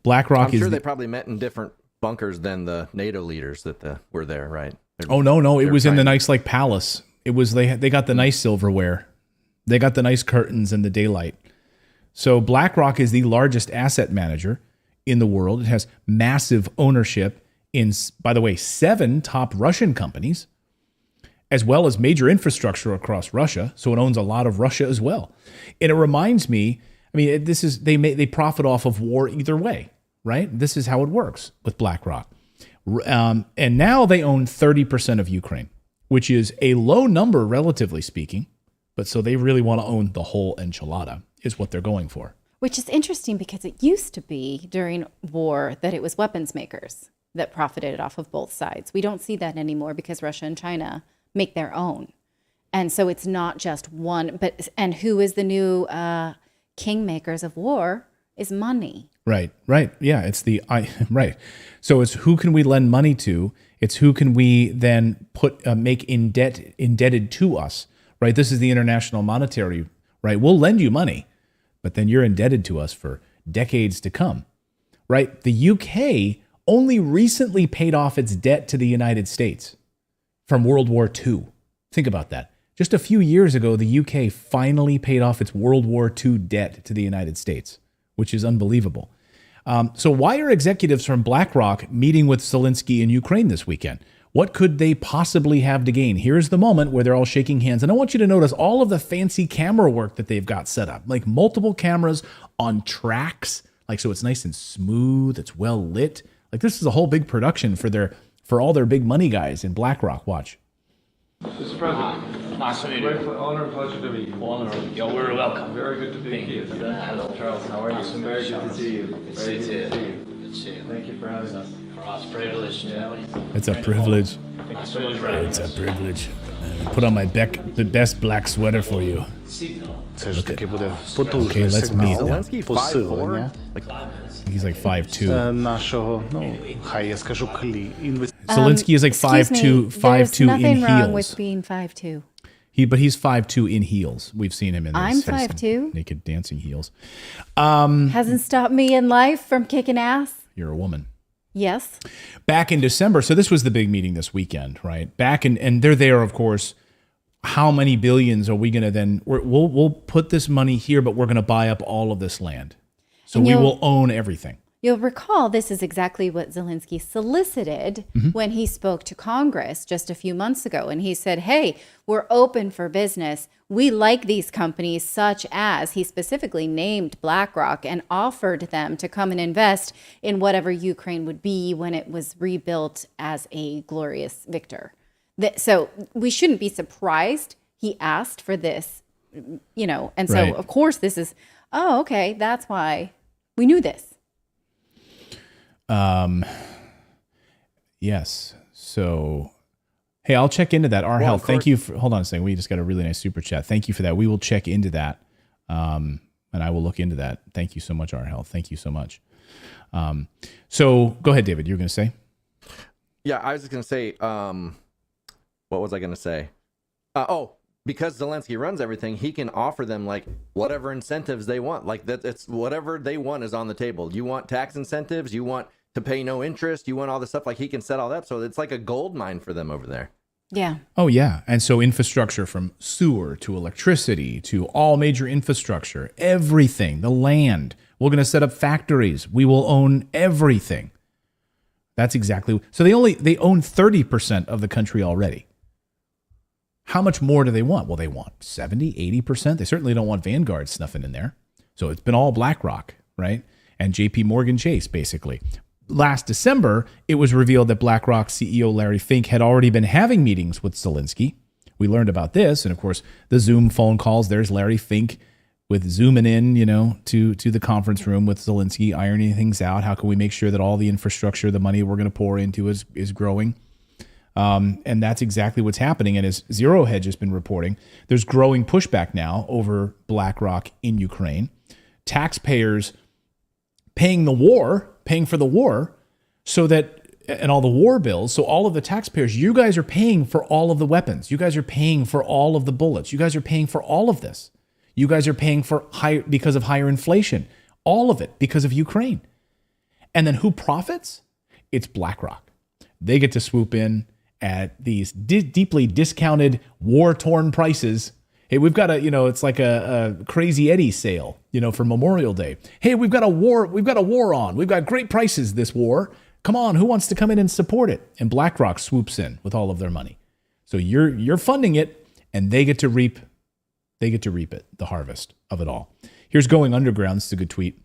BlackRock I'm sure they probably met in different bunkers than the NATO leaders that were there, right? No. It was in the nice palace. It was they got the nice silverware. They got the nice curtains and the daylight. So BlackRock is the largest asset manager in the world. It has massive ownership in, by the way, 7 top Russian companies, as well as major infrastructure across Russia. So it owns a lot of Russia as well. And it reminds me, this is they profit off of war either way, right? This is how it works with BlackRock. And now they own 30% of Ukraine, which is a low number, relatively speaking. But so they really want to own the whole enchilada, is what they're going for. Which is interesting because it used to be during war that it was weapons makers that profited off of both sides. We don't see that anymore because Russia and China make their own. And so it's not just one, and who is the new kingmakers of war is money. Right. Yeah, it's right. So it's who can we lend money to? It's who can we then make indebted to us, right? This is the international monetary, right? We'll lend you money, but then you're indebted to us for decades to come, right? The UK only recently paid off its debt to the United States from World War II. Think about that. Just a few years ago, the UK finally paid off its World War II debt to the United States, which is unbelievable. So why are executives from BlackRock meeting with Zelensky in Ukraine this weekend? What could they possibly have to gain? Here's the moment where they're all shaking hands. And I want you to notice all of the fancy camera work that they've got set up, like multiple cameras on tracks, like so it's nice and smooth, it's well lit. Like this is a whole big production for all their big money guys in BlackRock. Watch. Mr. President, nice to meet you. Great honor and pleasure to meet you. Honor. You're very welcome. Very good to be here. Hello, Charles. How are you? Very good to see you. Good to see you. Good to see you. Thank you for having us. For us, privilege. It's a privilege. Thank you so much for having us. It's a privilege. Put on the best black sweater for you. Це ж таки буде потужний Zelensky посилення. He's like 5'2". Нашого, хай я скажу, Zelensky is like 5'2", 5'2" There's nothing in wrong heels. with being 5'2". But he's 5'2" in heels. We've seen him in I'm his 5'2". naked dancing heels. Hasn't stopped me in life from kicking ass. You're a woman. Yes. Back in December, so this was the big meeting this weekend, right? And they're there, of course. How many billions are we going to then? We'll put this money here, but we're going to buy up all of this land, so we will own everything. You'll recall this is exactly what Zelensky solicited when he spoke to Congress just a few months ago. And he said, hey, we're open for business. We like these companies, such as he specifically named BlackRock and offered them to come and invest in whatever Ukraine would be when it was rebuilt as a glorious victor. So we shouldn't be surprised he asked for this, and so Right. of course this is, okay, that's why we knew this. Yes. So, hey, I'll check into that. Our health. Thank you for. Hold on a second. We just got a really nice super chat. Thank you for that. We will check into that, and I will look into that. Thank you so much, Our Health. Thank you so much. So go ahead, David. You were going to say? Yeah, I was just going to say. What was I going to say? Because Zelensky runs everything, he can offer them like whatever incentives they want. Like that, it's whatever they want is on the table. You want tax incentives? You want to pay no interest? You want all this stuff? Like he can set all that. So it's like a gold mine for them over there. Yeah. Oh, yeah. And so infrastructure from sewer to electricity to all major infrastructure, everything, the land. We're going to set up factories. We will own everything. That's exactly. So they own 30% of the country already. How much more do they want? Well, they want 70, 80%. They certainly don't want Vanguard snuffing in there. So it's been all BlackRock, right? And JP Morgan Chase, basically. Last December, it was revealed that BlackRock CEO Larry Fink had already been having meetings with Zelensky. We learned about this. And of course, the Zoom phone calls. There's Larry Fink with zooming in, to the conference room with Zelensky, ironing things out. How can we make sure that all the infrastructure, the money we're going to pour into is growing? And that's exactly what's happening. And as Zero Hedge has been reporting, there's growing pushback now over BlackRock in Ukraine. Taxpayers paying for the war so that, and all the war bills. So all of the taxpayers, you guys are paying for all of the weapons. You guys are paying for all of the bullets. You guys are paying for all of this. You guys are paying for because of higher inflation. All of it because of Ukraine. And then who profits? It's BlackRock. They get to swoop in at these deeply discounted, war-torn prices. Hey, we've got it's like a Crazy Eddie sale, for Memorial Day. Hey, we've got a war on. We've got great prices this war. Come on, who wants to come in and support it? And BlackRock swoops in with all of their money. So you're funding it, and they get to reap it, the harvest of it all. Here's Going Underground. This is a good tweet.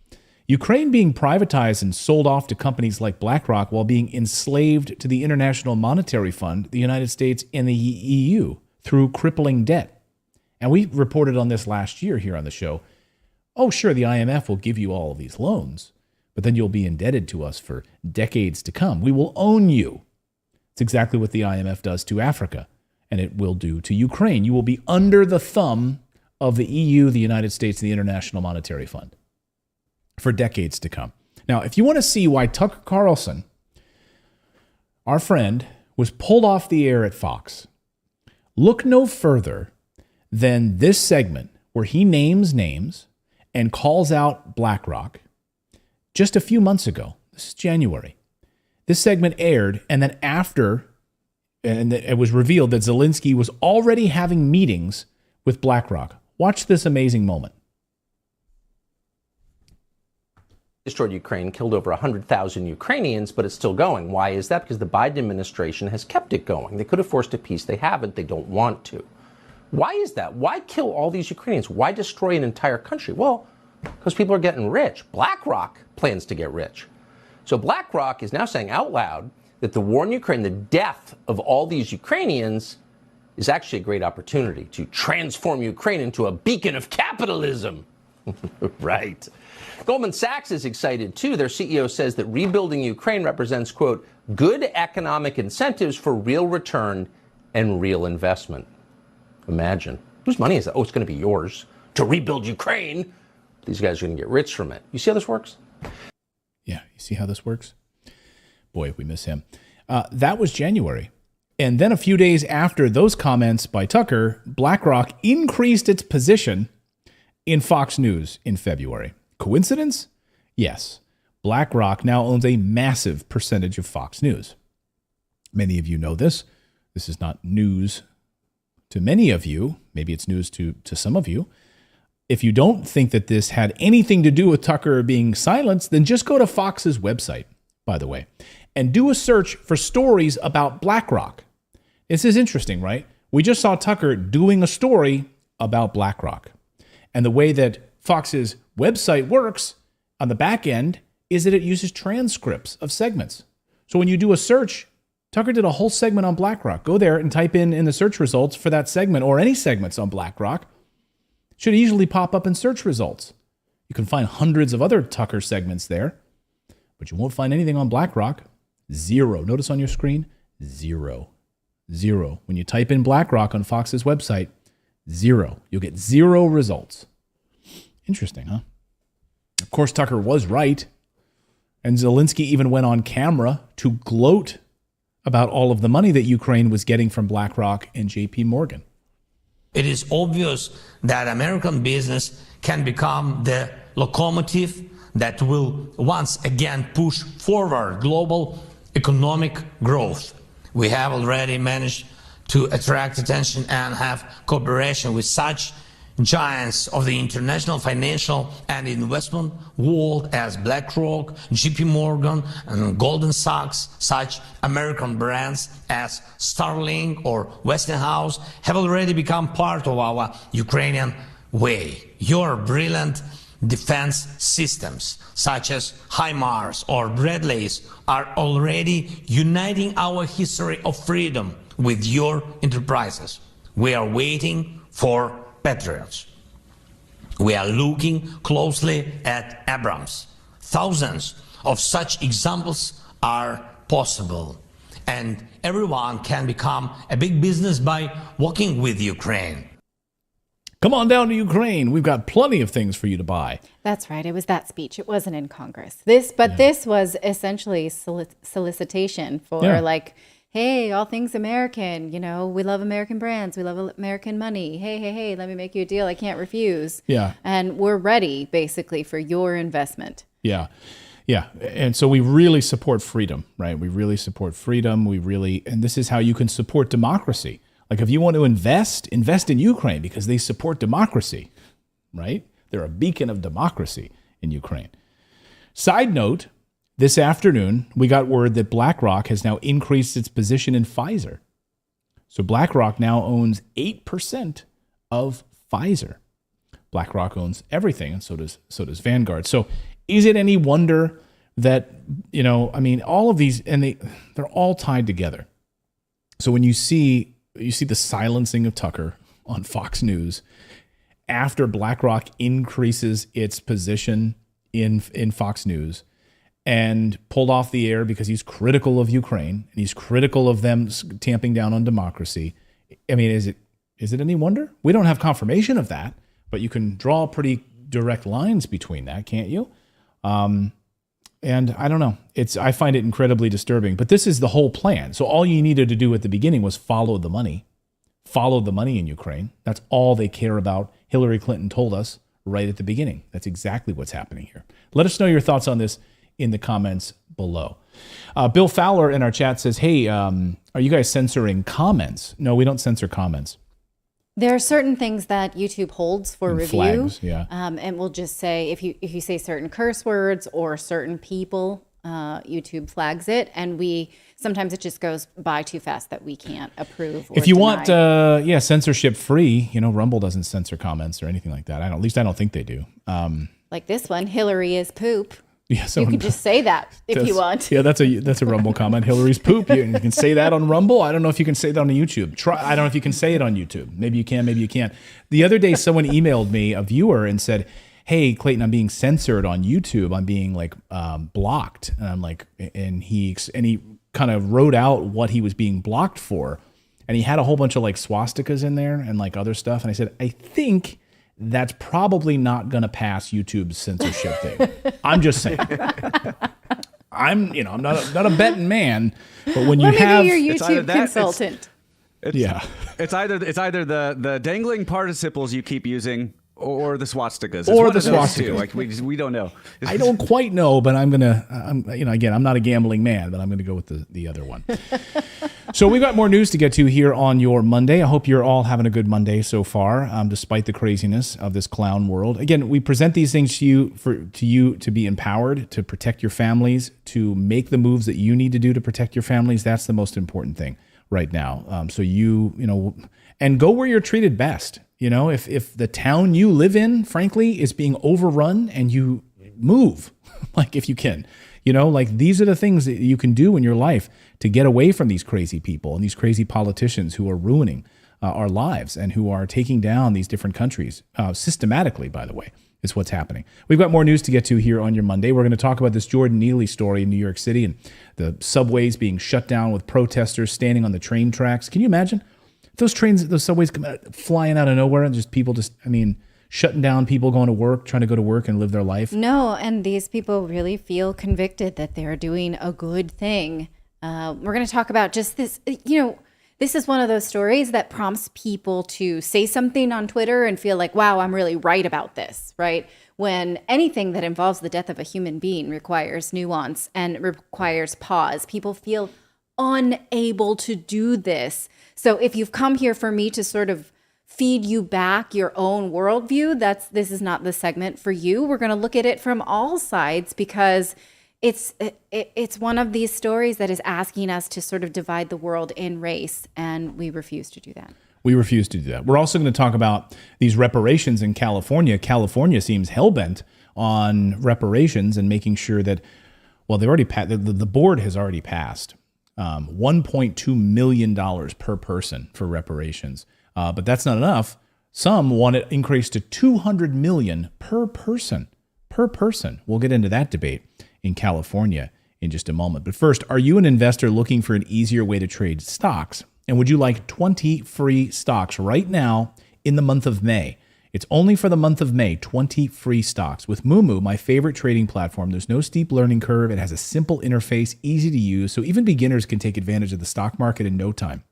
Ukraine being privatized and sold off to companies like BlackRock while being enslaved to the International Monetary Fund, the United States, and the EU through crippling debt. And we reported on this last year here on the show. Oh, sure, the IMF will give you all of these loans, but then you'll be indebted to us for decades to come. We will own you. It's exactly what the IMF does to Africa, and it will do to Ukraine. You will be under the thumb of the EU, the United States, and the International Monetary Fund for decades to come. Now, if you want to see why Tucker Carlson, our friend, was pulled off the air at Fox, look no further than this segment where he names names and calls out BlackRock just a few months ago. This is January. This segment aired, and then it was revealed that Zelensky was already having meetings with BlackRock. Watch this amazing moment. Destroyed Ukraine, killed over 100,000 Ukrainians, but it's still going. Why is that? Because the Biden administration has kept it going. They could have forced a peace. They haven't. They don't want to. Why is that? Why kill all these Ukrainians? Why destroy an entire country? Well, because people are getting rich. BlackRock plans to get rich. So BlackRock is now saying out loud that the war in Ukraine, the death of all these Ukrainians, is actually a great opportunity to transform Ukraine into a beacon of capitalism. Right. Goldman Sachs is excited, too. Their CEO says that rebuilding Ukraine represents, quote, good economic incentives for real return and real investment. Imagine. Whose money is that? Oh, it's going to be yours to rebuild Ukraine. These guys are going to get rich from it. You see how this works? Yeah, you see how this works? Boy, we miss him. That was January. And then a few days after those comments by Tucker, BlackRock increased its position in Fox News in February. Coincidence? Yes. BlackRock now owns a massive percentage of Fox News. Many of you know this. This is not news to many of you. Maybe it's news to some of you. If you don't think that this had anything to do with Tucker being silenced, then just go to Fox's website, by the way, and do a search for stories about BlackRock. This is interesting, right? We just saw Tucker doing a story about BlackRock. And the way that Fox's website works on the back end is that it uses transcripts of segments. So when you do a search, Tucker did a whole segment on BlackRock. Go there and type in the search results for that segment or any segments on BlackRock. Should easily pop up in search results. You can find hundreds of other Tucker segments there, but you won't find anything on BlackRock. Zero. Notice on your screen, zero. Zero. When you type in BlackRock on Fox's website, zero. You'll get zero results. Interesting, huh? Of course, Tucker was right. And Zelensky even went on camera to gloat about all of the money that Ukraine was getting from BlackRock and JP Morgan. It is obvious that American business can become the locomotive that will once again push forward global economic growth. We have already managed to attract attention and have cooperation with such giants of the international financial and investment world as BlackRock, JP Morgan, and Goldman Sachs. Such American brands as Starlink or Westinghouse have already become part of our Ukrainian way. Your brilliant defense systems, such as HIMARS or Bradleys, are already uniting our history of freedom with your enterprises. We are waiting for Patriots. We are looking closely at Abrams. Thousands of such examples are possible, and everyone can become a big business by working with Ukraine. Come on down to Ukraine. We've got plenty of things for you to buy. That's right. It was that speech. It wasn't in Congress. This was essentially solicitation for hey, all things American, we love American brands. We love American money. Hey, let me make you a deal I can't refuse. Yeah. And we're ready, basically, for your investment. Yeah. Yeah. And so we really support freedom, right? We really support freedom. And this is how you can support democracy. Like if you want to invest in Ukraine because they support democracy, right? They're a beacon of democracy in Ukraine. Side note, this afternoon, we got word that BlackRock has now increased its position in Pfizer. So BlackRock now owns 8% of Pfizer. BlackRock owns everything, and so does Vanguard. So is it any wonder that, all of these, and they're all tied together. So when you see the silencing of Tucker on Fox News, after BlackRock increases its position in Fox News and pulled off the air because he's critical of Ukraine and he's critical of them tamping down on democracy. I mean, is it any wonder? We don't have confirmation of that, but you can draw pretty direct lines between that, can't you? And I don't know. I find it incredibly disturbing. But this is the whole plan. So all you needed to do at the beginning was follow the money. Follow the money in Ukraine. That's all they care about. Hillary Clinton told us right at the beginning. That's exactly what's happening here. Let us know your thoughts on this in the comments below. Bill Fowler in our chat says, hey, are you guys censoring comments? No, we don't censor comments. There are certain things that YouTube holds for review. Flags, yeah. And we'll just say if you say certain curse words or certain people, YouTube flags it, and sometimes it just goes by too fast that we can't approve. Or if you deny. want, censorship free, Rumble doesn't censor comments or anything like that. At least I don't think they do. Like this one, Hillary is poop. Yeah, you can just say that if you want. Yeah, that's a Rumble comment. Hillary's poop. You can say that on Rumble. I don't know if you can say that on YouTube. I don't know if you can say it on YouTube. Maybe you can, maybe you can't. The other day, someone emailed me, a viewer, and said, hey, Clayton, I'm being censored on YouTube. I'm being blocked. And I'm like, and he kind of wrote out what he was being blocked for. And he had a whole bunch of swastikas in there and other stuff. And I said, I think that's probably not going to pass YouTube's censorship thing. I'm just saying. I'm not a betting man, but when you have your YouTube consultant. It's either the dangling participles you keep using or the swastikas. Or the swastikas. We don't know. I don't quite know, but I'm not a gambling man, but I'm gonna go with the other one. So we've got more news to get to here on your Monday. I hope you're all having a good Monday so far, despite the craziness of this clown world. Again, we present these things to you to be empowered, to protect your families, to make the moves that you need to do to protect your families. That's the most important thing right now. So and go where you're treated best. If the town you live in, frankly, is being overrun, and you move, if you can. These are the things that you can do in your life to get away from these crazy people and these crazy politicians who are ruining our lives and who are taking down these different countries systematically, by the way, is what's happening. We've got more news to get to here on your Monday. We're going to talk about this Jordan Neely story in New York City and the subways being shut down with protesters standing on the train tracks. Can you imagine? Those subways come out, flying out of nowhere, and just people shutting down people going to work, trying to go to work and live their life. No, and these people really feel convicted that they're doing a good thing. We're going to talk about just this, this is one of those stories that prompts people to say something on Twitter and feel like, wow, I'm really right about this, right? When anything that involves the death of a human being requires nuance and requires pause, people feel unable to do this. So if you've come here for me to sort of feed you back your own worldview, this is not the segment for you. We're going to look at it from all sides because it's one of these stories that is asking us to sort of divide the world in race, and we refuse to do that. We refuse to do that. We're also going to talk about these reparations in California. California seems hell-bent on reparations and making sure that, well, they've already the board has already passed $1.2 million per person for reparations. But that's not enough. Some want it increased to $200 million per person. Per person. We'll get into that debate in California in just a moment. But first, are you an investor looking for an easier way to trade stocks? And would you like 20 free stocks right now in the month of May? It's only for the month of May, 20 free stocks. With Moomoo, my favorite trading platform, there's no steep learning curve. It has a simple interface, easy to use, so even beginners can take advantage of the stock market in no time.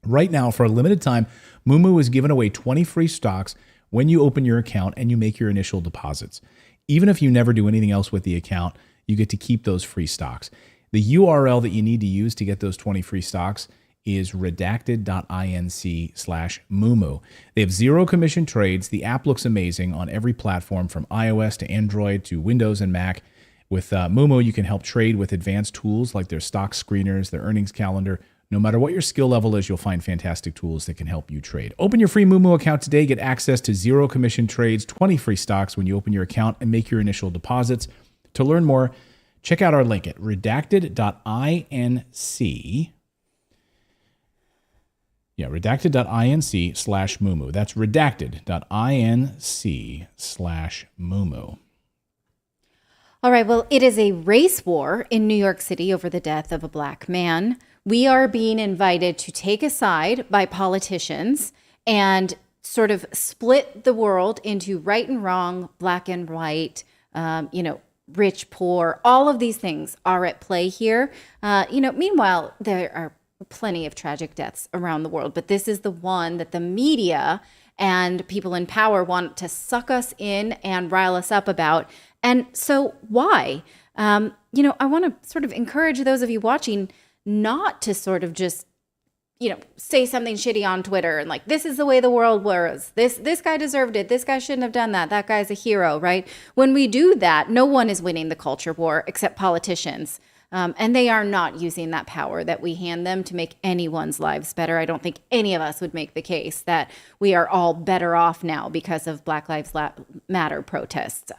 Right now, for a limited time, Moomoo is giving away 20 free stocks when you open your account and you make your initial deposits. Even if you never do anything else with the account, you get to keep those free stocks. The URL that you need to use to get those 20 free stocks is redacted.inc/Moomoo. They have zero commission trades. The app looks amazing on every platform from iOS to Android to Windows and Mac. With Moomoo, you can help trade with advanced tools like their stock screeners, their earnings calendar. No matter what your skill level is, you'll find fantastic tools that can help you trade. Open your free Moomoo account today. Get access to zero commission trades, 20 free stocks when you open your account and make your initial deposits. To learn more, check out our link at redacted.inc. Yeah, redacted.inc/mumu. That's redacted.inc/mumu. All right, well, it is a race war in New York City over the death of a black man. We are being invited to take a side by politicians and sort of split the world into right and wrong, black and white, rich, poor. All of these things are at play here. Meanwhile, there are plenty of tragic deaths around the world, but this is the one that the media and people in power want to suck us in and rile us up about. And so why? I want to sort of encourage those of you watching not to sort of just, say something shitty on Twitter and like, this is the way the world was. This guy deserved it. This guy shouldn't have done that. That guy's a hero, right? When we do that, no one is winning the culture war except politicians. And they are not using that power that we hand them to make anyone's lives better. I don't think any of us would make the case that we are all better off now because of Black Lives Matter protests.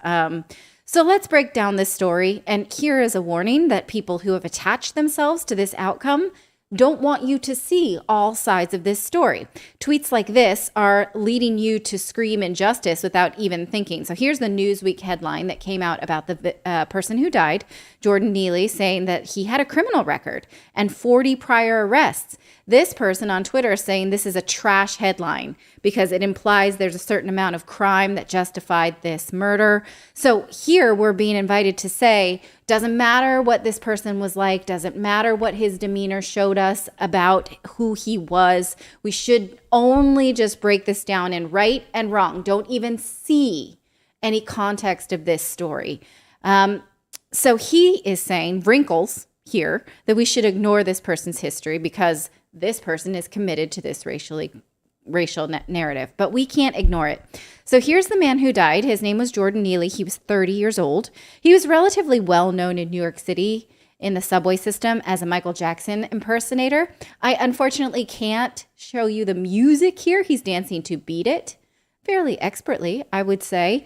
So let's break down this story. And here is a warning that people who have attached themselves to this outcome don't want you to see all sides of this story. Tweets like this are leading you to scream injustice without even thinking. So here's the Newsweek headline that came out about the person who died, Jordan Neely, saying that he had a criminal record and 40 prior arrests. This person on Twitter is saying this is a trash headline because it implies there's a certain amount of crime that justified this murder. So here we're being invited to say, doesn't matter what this person was like, doesn't matter what his demeanor showed us about who he was. We should only just break this down in right and wrong. Don't even see any context of this story. So he is saying, wrinkles here, that we should ignore this person's history because this person is committed to this racial narrative, but we can't ignore it. So here's the man who died. His name was Jordan Neely. He was 30 years old. He was relatively well known in New York City in the subway system as a Michael Jackson impersonator. I unfortunately can't show you the music here. He's dancing to Beat It fairly expertly, I would say.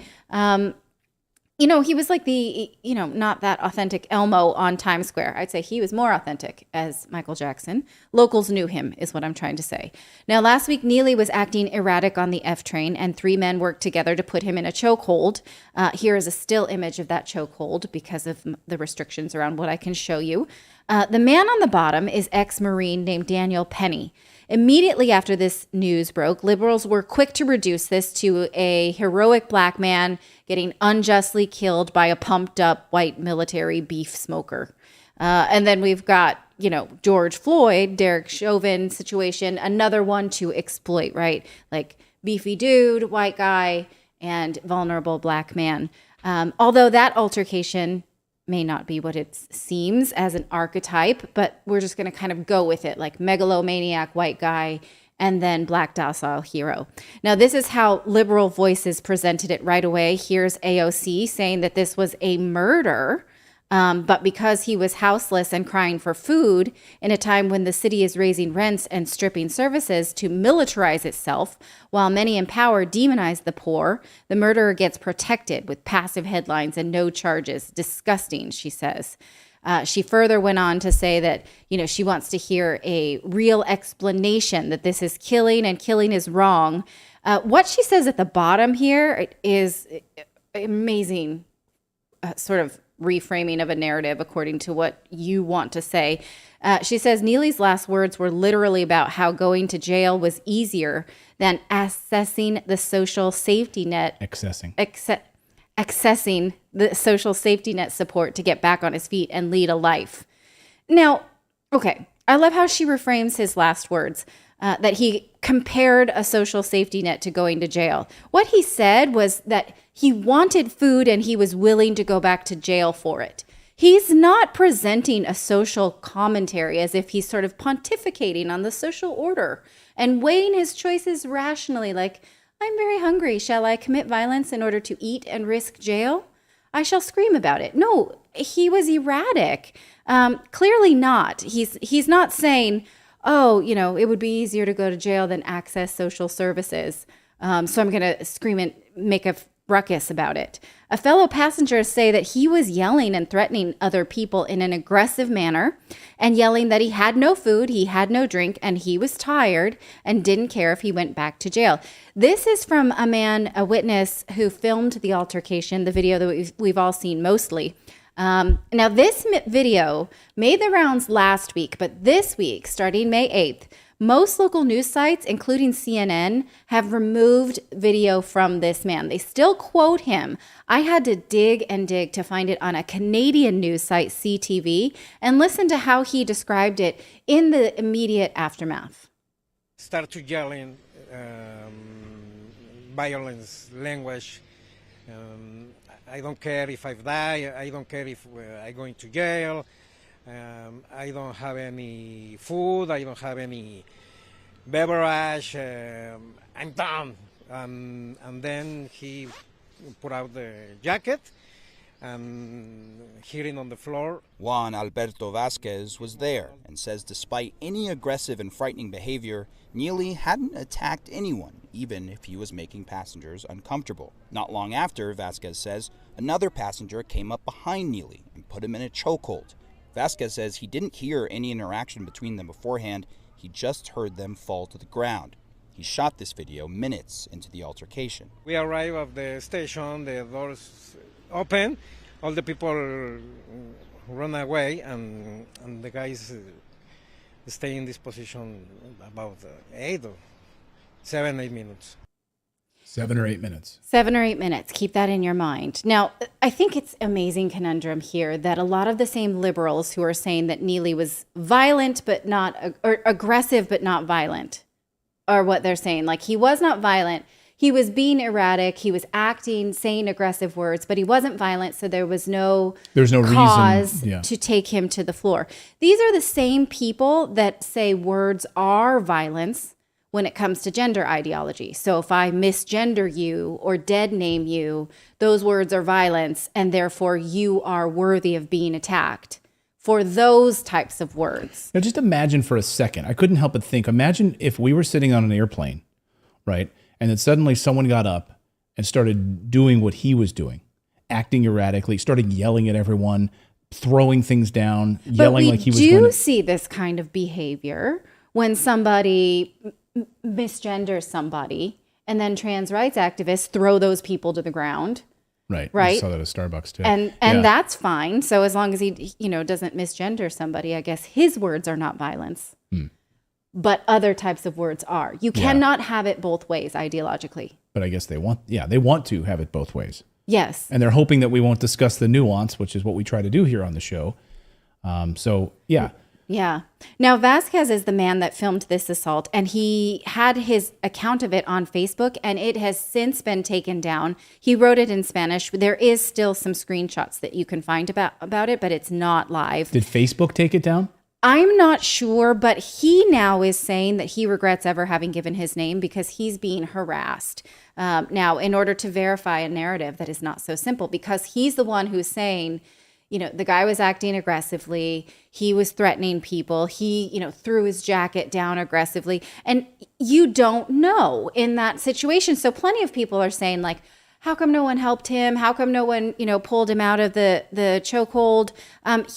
He was like the, not that authentic Elmo on Times Square. I'd say he was more authentic as Michael Jackson. Locals knew him, is what I'm trying to say. Now, last week, Neely was acting erratic on the F train, and 3 men worked together to put him in a chokehold. Here is a still image of that chokehold because of the restrictions around what I can show you. The man on the bottom is ex-Marine named Daniel Penny. Immediately after this news broke, liberals were quick to reduce this to a heroic black man getting unjustly killed by a pumped up white military beef smoker. And then we've got, George Floyd, Derek Chauvin situation, another one to exploit, right? Like beefy dude, white guy, and vulnerable black man. Although that altercation may not be what it seems as an archetype, but we're just going to kind of go with it, like megalomaniac white guy and then black docile hero. Now, this is how liberal voices presented it right away. Here's AOC saying that this was a murder, but because he was houseless and crying for food in a time when the city is raising rents and stripping services to militarize itself, while many in power demonize the poor, the murderer gets protected with passive headlines and no charges. Disgusting, she says. She further went on to say that, she wants to hear a real explanation that this is killing and killing is wrong. What she says at the bottom here is amazing sort of reframing of a narrative according to what you want to say. She says Neely's last words were literally about how going to jail was easier than accessing the social safety net. Accessing the social safety net support to get back on his feet and lead a life. Now, okay, I love how she reframes his last words, that he compared a social safety net to going to jail. What he said was that he wanted food and he was willing to go back to jail for it. He's not presenting a social commentary as if he's sort of pontificating on the social order and weighing his choices rationally, like, I'm very hungry. Shall I commit violence in order to eat and risk jail? I shall scream about it. No, he was erratic. Clearly not. He's not saying, it would be easier to go to jail than access social services. So I'm going to scream and make a ruckus about it. A fellow passenger say that he was yelling and threatening other people in an aggressive manner and yelling that he had no food, he had no drink, and he was tired and didn't care if he went back to jail. This is from a witness who filmed the altercation, the video that we've all seen mostly. Now, this video made the rounds last week, but this week, starting May 8th, most local news sites, including CNN, have removed video from this man. They still quote him. I had to dig and dig to find it on a Canadian news site, CTV, and listen to how he described it in the immediate aftermath. Start to yelling, violence, language. I don't care if I die. I don't care if I go into jail. I don't have any food. I don't have any beverage. I'm done. And then he put out the jacket and hitting on the floor. Juan Alberto Vasquez was there and says despite any aggressive and frightening behavior, Neely hadn't attacked anyone, even if he was making passengers uncomfortable. Not long after, Vasquez says, another passenger came up behind Neely and put him in a chokehold. Vasquez says he didn't hear any interaction between them beforehand, he just heard them fall to the ground. He shot this video minutes into the altercation. We arrive at the station, the doors open, all the people run away, and the guys stay in this position about 8 or 7, 8 minutes. 7 or 8 minutes. 7 or 8 minutes. Keep that in your mind. Now, I think it's amazing conundrum here that a lot of the same liberals who are saying that Neely was violent but not, or aggressive but not violent, are what they're saying. Like, he was not violent. He was being erratic. He was acting, saying aggressive words, but he wasn't violent, so there's no cause reason to take him to the floor. These are the same people that say words are violence when it comes to gender ideology. So if I misgender you or dead name you, those words are violence, and therefore you are worthy of being attacked for those types of words. Now just imagine for a second, I couldn't help but think, imagine if we were sitting on an airplane, right? And then suddenly someone got up and started doing what he was doing, acting erratically, started yelling at everyone, throwing things down, yelling like he was going to... But we do see this kind of behavior when somebody misgenders somebody, and then trans rights activists throw those people to the ground. Right. Right. I saw that at Starbucks too. And that's fine. So as long as he, doesn't misgender somebody, I guess his words are not violence. But other types of words are. You cannot have it both ways ideologically. But I guess they want to have it both ways. Yes. And they're hoping that we won't discuss the nuance, which is what we try to do here on the show. Yeah. Now, Vasquez is the man that filmed this assault, and he had his account of it on Facebook, and it has since been taken down. He wrote it in Spanish. There is still some screenshots that you can find about it, but it's not live. Did Facebook take it down? I'm not sure, but he now is saying that he regrets ever having given his name because he's being harassed. Now, in order to verify a narrative that is not so simple, because he's the one who's saying, the guy was acting aggressively. He was threatening people. He, threw his jacket down aggressively. And you don't know in that situation. So plenty of people are saying, like, how come no one helped him? How come no one, pulled him out of the chokehold?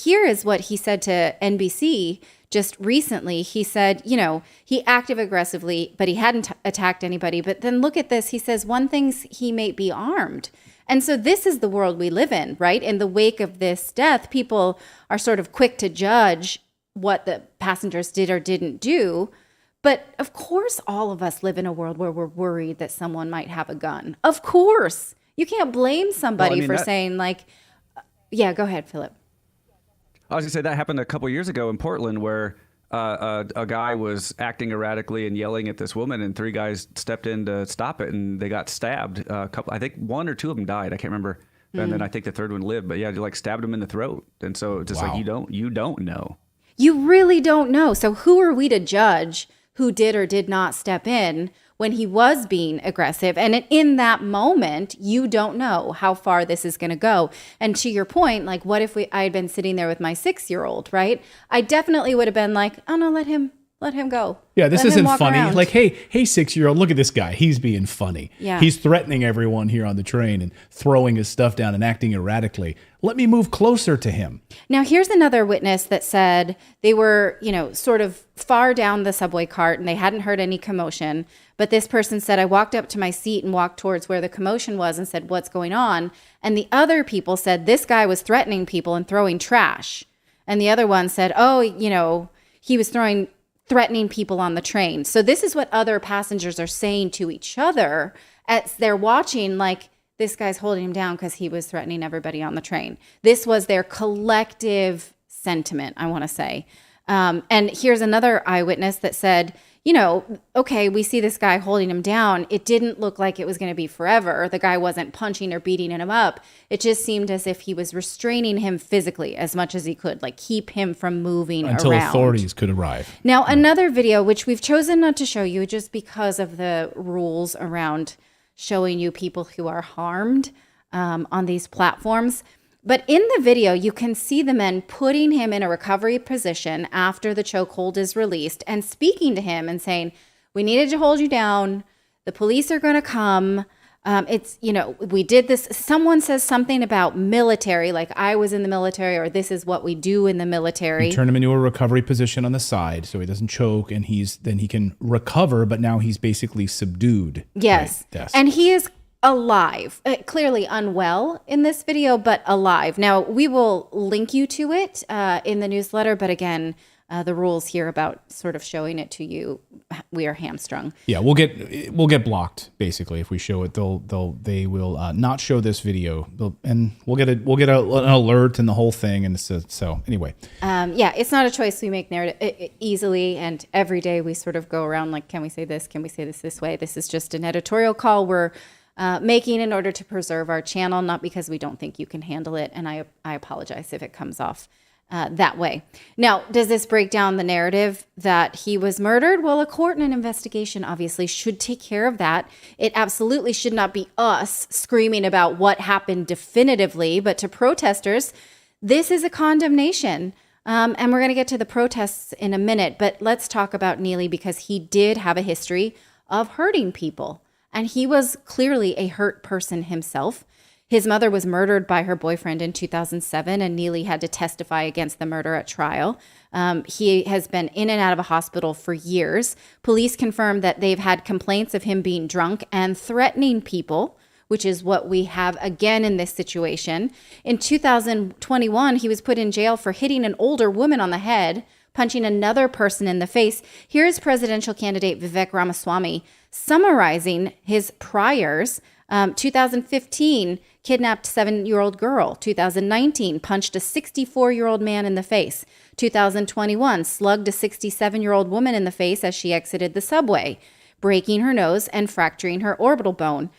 Here is what he said to NBC just recently. He said, he acted aggressively, but he hadn't attacked anybody. But then look at this. He says, one thing's he may be armed. And so this is the world we live in, right? In the wake of this death, people are sort of quick to judge what the passengers did or didn't do. But of course, all of us live in a world where we're worried that someone might have a gun. Of course. You can't blame somebody for saying go ahead, Philip. I was going to say that happened a couple years ago in Portland where a guy was acting erratically and yelling at this woman, and 3 guys stepped in to stop it, and they got stabbed. I think 1 or 2 of them died. I can't remember. And then I think the 3rd one lived. But yeah, they stabbed him in the throat. And so just you don't know. You really don't know. So who are we to judge who did or did not step in when he was being aggressive? And in that moment, you don't know how far this is going to go. And to your point, what if I had been sitting there with my 6-year-old, right? I definitely would have been like, oh no, let him Let him go. Yeah, this Let him isn't walk funny. around. Like, hey, 6-year-old, look at this guy. He's being funny. Yeah. He's threatening everyone here on the train and throwing his stuff down and acting erratically. Let me move closer to him. Now, here's another witness that said they were, sort of far down the subway cart and they hadn't heard any commotion. But this person said, I walked up to my seat and walked towards where the commotion was and said, what's going on? And the other people said, this guy was threatening people and throwing trash. And the other one said, oh, he was threatening people on the train. So this is what other passengers are saying to each other as they're watching, like, this guy's holding him down because he was threatening everybody on the train. This was their collective sentiment, I want to say. And here's another eyewitness that said, okay, we see this guy holding him down. It didn't look like it was going to be forever. The guy wasn't punching or beating him up. It just seemed as if he was restraining him physically as much as he could, like keep him from moving Until around. authorities could arrive. Now, another video, which we've chosen not to show you just because of the rules around showing you people who are harmed on these platforms. But in the video, you can see the men putting him in a recovery position after the chokehold is released and speaking to him and saying, we needed to hold you down. The police are going to come. We did this. Someone says something about military, like I was in the military or this is what we do in the military. You turn him into a recovery position on the side so he doesn't choke and then he can recover, but now he's basically subdued. Yes. Right? And he is alive, clearly unwell in this video, but alive. Now, we will link you to it in the newsletter, but again, the rules here about sort of showing it to you, we are hamstrung. Yeah, we'll get blocked basically if we show it. They will not show this video, and we'll get an alert and the whole thing. And so anyway, it's not a choice we make easily, and every day we sort of go around like, can we say this? Can we say this way? This is just an editorial call we're making in order to preserve our channel, not because we don't think you can handle it. And I apologize if it comes off that way. Now, does this break down the narrative that he was murdered? Well, a court and an investigation obviously should take care of that. It absolutely should not be us screaming about what happened definitively, but to protesters, this is a condemnation. And we're going to get to the protests in a minute, but let's talk about Neely because he did have a history of hurting people. And he was clearly a hurt person himself. His mother was murdered by her boyfriend in 2007, and Neely had to testify against the murder at trial. He has been in and out of a hospital for years. Police confirmed that they've had complaints of him being drunk and threatening people, which is what we have again in this situation. In 2021, he was put in jail for hitting an older woman on the head, punching another person in the face. Here's presidential candidate Vivek Ramaswamy summarizing his priors. 2015, kidnapped 7-year-old girl. 2019, punched a 64-year-old man in the face. 2021, slugged a 67-year-old woman in the face as she exited the subway, breaking her nose and fracturing her orbital bone.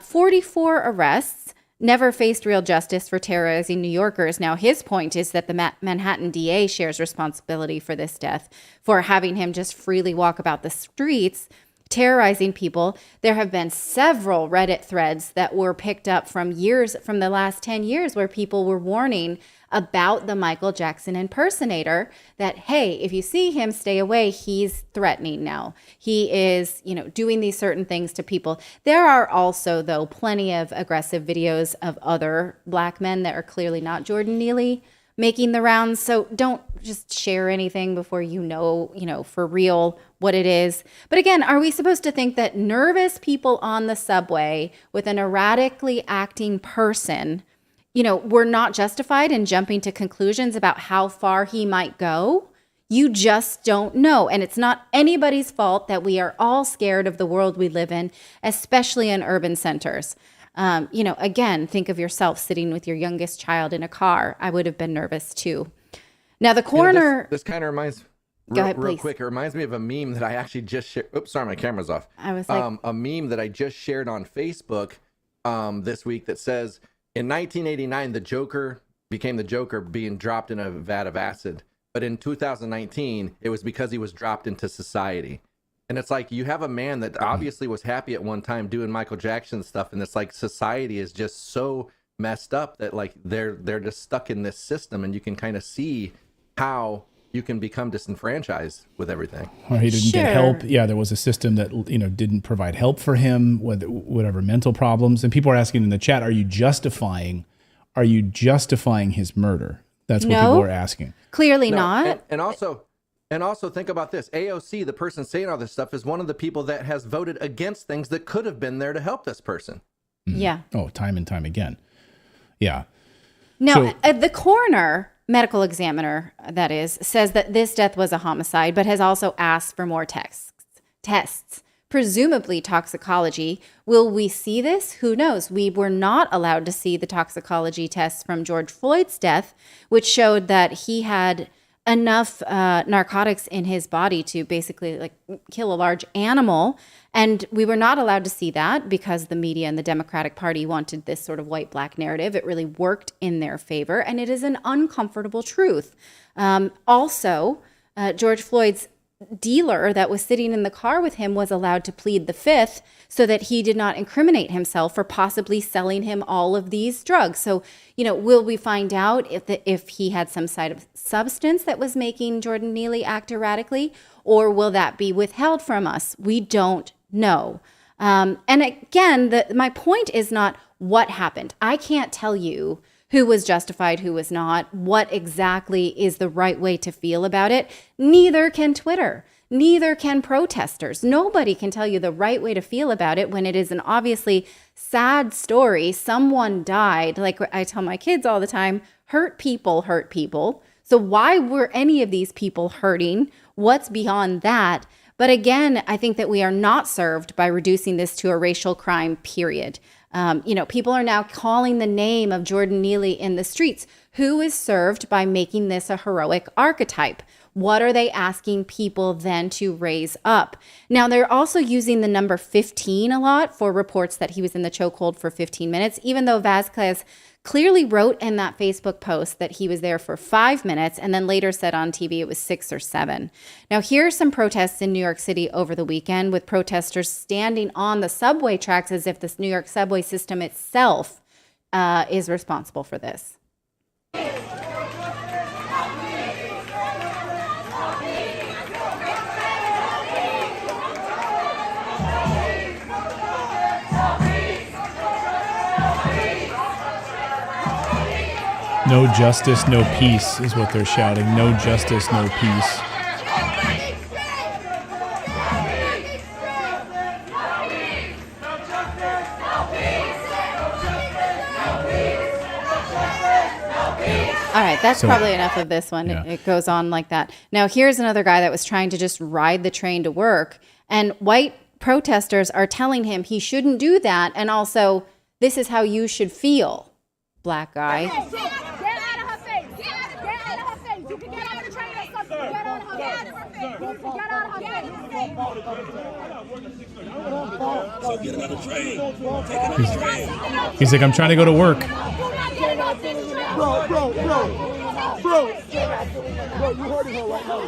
44 arrests, never faced real justice for terrorizing New Yorkers. Now, his point is that the Manhattan DA shares responsibility for this death, for having him just freely walk about the streets, terrorizing people. There have been several Reddit threads that were picked up from the last 10 years where people were warning about the Michael Jackson impersonator that, hey, if you see him, stay away. He's threatening now. He is, doing these certain things to people. There are also, though, plenty of aggressive videos of other Black men that are clearly not Jordan Neely making the rounds. So don't just share anything before you know for real what it is. But again, are we supposed to think that nervous people on the subway with an erratically acting person, were not justified in jumping to conclusions about how far he might go? You just don't know. And it's not anybody's fault that we are all scared of the world we live in, especially in urban centers. Again, think of yourself sitting with your youngest child in a car. I would have been nervous too. Now the coroner. This kind of reminds. Real quick, it reminds me of a meme that I actually just shared. Oops, sorry, my camera's off. I was like, a meme that I just shared on Facebook this week that says, in 1989, the Joker became the Joker being dropped in a vat of acid. But in 2019, it was because he was dropped into society. And it's like, you have a man that obviously was happy at one time doing Michael Jackson stuff. And it's like, society is just so messed up that like they're just stuck in this system. And you can kind of see how you can become disenfranchised with everything. Or he didn't get help. Yeah, there was a system that, you know, didn't provide help for him, whatever mental problems. And people are asking in the chat, are you justifying his murder? That's what people are asking. Clearly not. And also think about this. AOC, the person saying all this stuff, is one of the people that has voted against things that could have been there to help this person. Yeah. Oh, time and time again. Yeah. No, the coroner, medical examiner, that is, says that this death was a homicide, but has also asked for more tests, presumably toxicology. Will we see this? Who knows? We were not allowed to see the toxicology tests from George Floyd's death, which showed that he had enough narcotics in his body to basically like kill a large animal. And we were not allowed to see that because the media and the Democratic Party wanted this sort of white-black narrative. It really worked in their favor, and it is an uncomfortable truth. Also, George Floyd's dealer that was sitting in the car with him was allowed to plead the fifth so that he did not incriminate himself for possibly selling him all of these drugs. So, you know, will we find out if he had some side of substance that was making Jordan Neely act erratically, or will that be withheld from us? We don't know. And again, my point is not what happened. I can't tell you who was justified, who was not, what exactly is the right way to feel about it. Neither can Twitter. Neither can protesters. Nobody can tell you the right way to feel about it when it is an obviously sad story. Someone died. Like I tell my kids all the time, hurt people hurt people. So why were any of these people hurting? What's beyond that? But again, I think that we are not served by reducing this to a racial crime, period. You know, people are now calling the name of Jordan Neely in the streets. Who is served by making this a heroic archetype? What are they asking people then to raise up? Now, they're also using the number 15 a lot for reports that he was in the chokehold for 15 minutes, even though Vasquez clearly wrote in that Facebook post that he was there for 5 minutes and then later said on TV it was 6 or 7. Now, here are some protests in New York City over the weekend with protesters standing on the subway tracks as if this New York subway system itself is responsible for this. No justice, no peace is what they're shouting. No justice, no peace. All right, that's probably enough of this one. Yeah. It goes on like that. Now, here's another guy that was trying to just ride the train to work, and white protesters are telling him he shouldn't do that, and also, this is how you should feel, black guy. Get out of her face. Get out of her face. You can get out of the train or something. Get out of her face. Get out of her face. So get another train. He's like, I'm trying to go to work. Bro, you hurting her right now.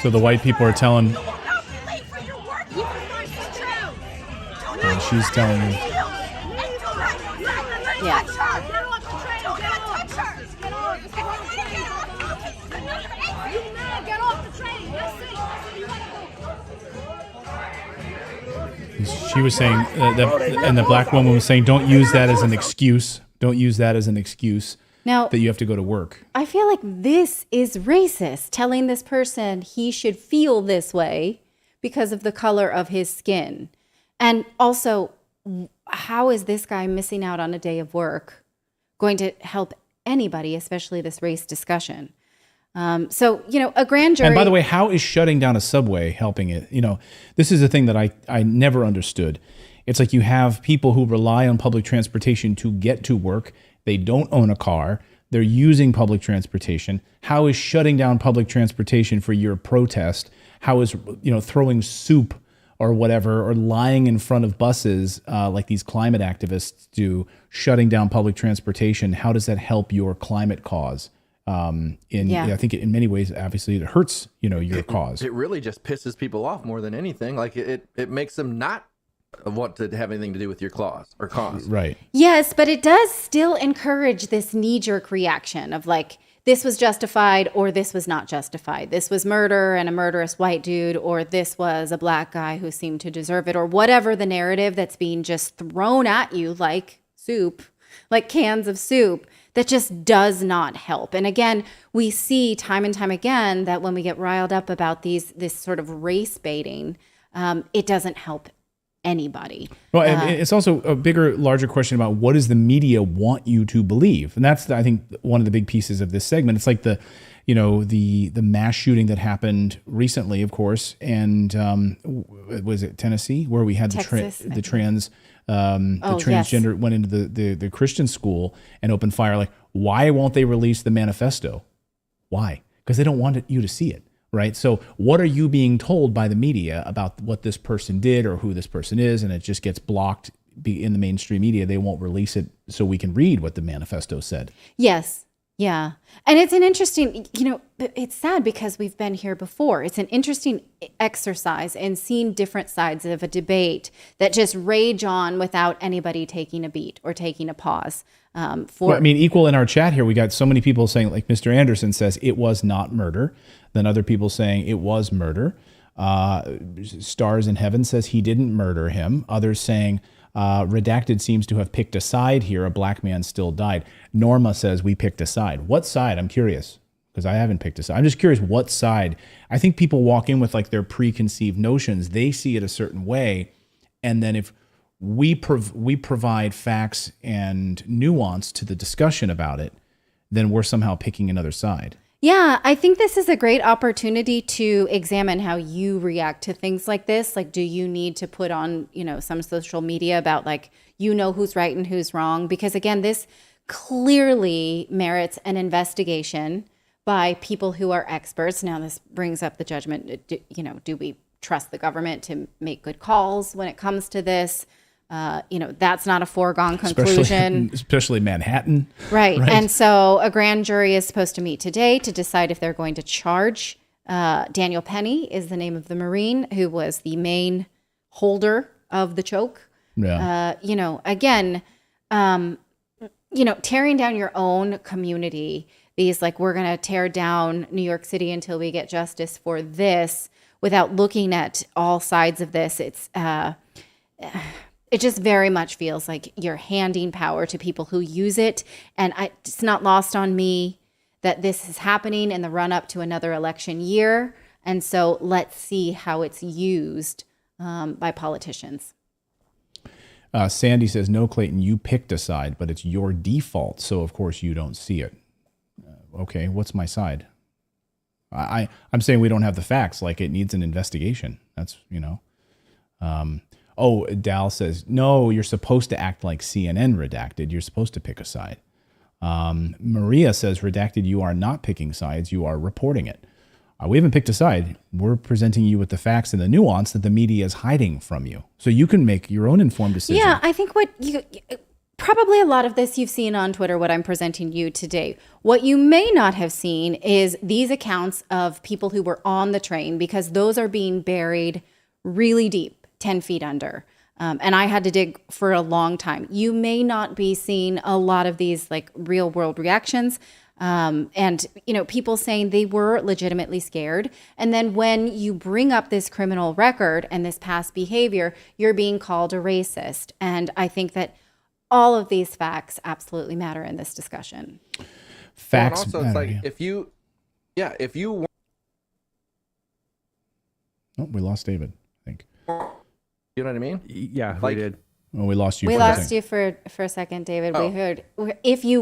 So the white people are telling. And she's telling him. Yeah. She was saying, and the black woman was saying, don't use that as an excuse. Don't use that as an excuse now, that you have to go to work. I feel like this is racist, telling this person he should feel this way because of the color of his skin. And also, how is this guy missing out on a day of work going to help anybody, especially this race discussion? So, you know, a grand jury. And by the way, how is shutting down a subway helping it? You know, this is a thing that I never understood. It's like you have people who rely on public transportation to get to work. They don't own a car. They're using public transportation. How is shutting down public transportation for your protest? How is, you know, throwing soup or whatever, or lying in front of buses like these climate activists do, shutting down public transportation? How does that help your climate cause? I think in many ways, obviously, it hurts, your cause. It really just pisses people off more than anything. Like it makes them not want to have anything to do with your cause. Right. Yes, but it does still encourage this knee-jerk reaction of like, this was justified or this was not justified. This was murder and a murderous white dude, or this was a black guy who seemed to deserve it, or whatever the narrative that's being just thrown at you like soup, like cans of soup, that just does not help. And again, we see time and time again that when we get riled up about this sort of race baiting, it doesn't help anybody. Well, and it's also a bigger, larger question about what does the media want you to believe? And that's, I think, one of the big pieces of this segment. It's like the mass shooting that happened recently, of course, and was it Tennessee, where we had the transgender went into the Christian school and opened fire. Like, why won't they release the manifesto? Why? Because they don't want you to see it. Right. So what are you being told by the media about what this person did or who this person is? And it just gets blocked in the mainstream media. They won't release it so we can read what the manifesto said. Yes. Yeah. And it's an interesting, it's sad because we've been here before. It's an interesting exercise in seeing different sides of a debate that just rage on without anybody taking a beat or taking a pause. Equal in our chat here, we got so many people saying, like Mr. Anderson says, it was not murder. Then other people saying it was murder. Stars in Heaven says he didn't murder him. Others saying Redacted seems to have picked a side here. A black man still died. Norma says we picked a side. What side? I'm curious, because I haven't picked a side. I'm just curious what side. I think people walk in with like their preconceived notions. They see it a certain way. And then if we provide facts and nuance to the discussion about it, then we're somehow picking another side. Yeah, I think this is a great opportunity to examine how you react to things like this. Like, do you need to put on, some social media about like, who's right and who's wrong? Because again, this clearly merits an investigation by people who are experts. Now, this brings up the judgment, do we trust the government to make good calls when it comes to this? That's not a foregone conclusion. Especially Manhattan. Right. And so a grand jury is supposed to meet today to decide if they're going to charge. Daniel Penny is the name of the Marine who was the main holder of the choke. Yeah. Tearing down your own community, these like, we're going to tear down New York City until we get justice for this without looking at all sides of this. It just very much feels like you're handing power to people who use it. And it's not lost on me that this is happening in the run up to another election year. And so let's see how it's used by politicians. Sandy says, no, Clayton, you picked a side, but it's your default. So, of course, you don't see it. Okay, what's my side? I'm saying we don't have the facts. Like, it needs an investigation. That's, Dal says, no, you're supposed to act like CNN Redacted. You're supposed to pick a side. Maria says, Redacted, you are not picking sides. You are reporting it. We haven't picked a side. We're presenting you with the facts and the nuance that the media is hiding from you. So you can make your own informed decision. Yeah, I think probably a lot of this you've seen on Twitter, what I'm presenting you today. What you may not have seen is these accounts of people who were on the train, because those are being buried really deep, 10 feet under. And I had to dig for a long time. You may not be seeing a lot of these like real world reactions. And people saying they were legitimately scared. And then when you bring up this criminal record and this past behavior, you're being called a racist. And I think that all of these facts absolutely matter in this discussion. Facts. Well, also, it's like if you we lost David, I think. You know what I mean? Yeah, like, we did. Well, we lost you. We lost you for a second, David. Oh. We heard if you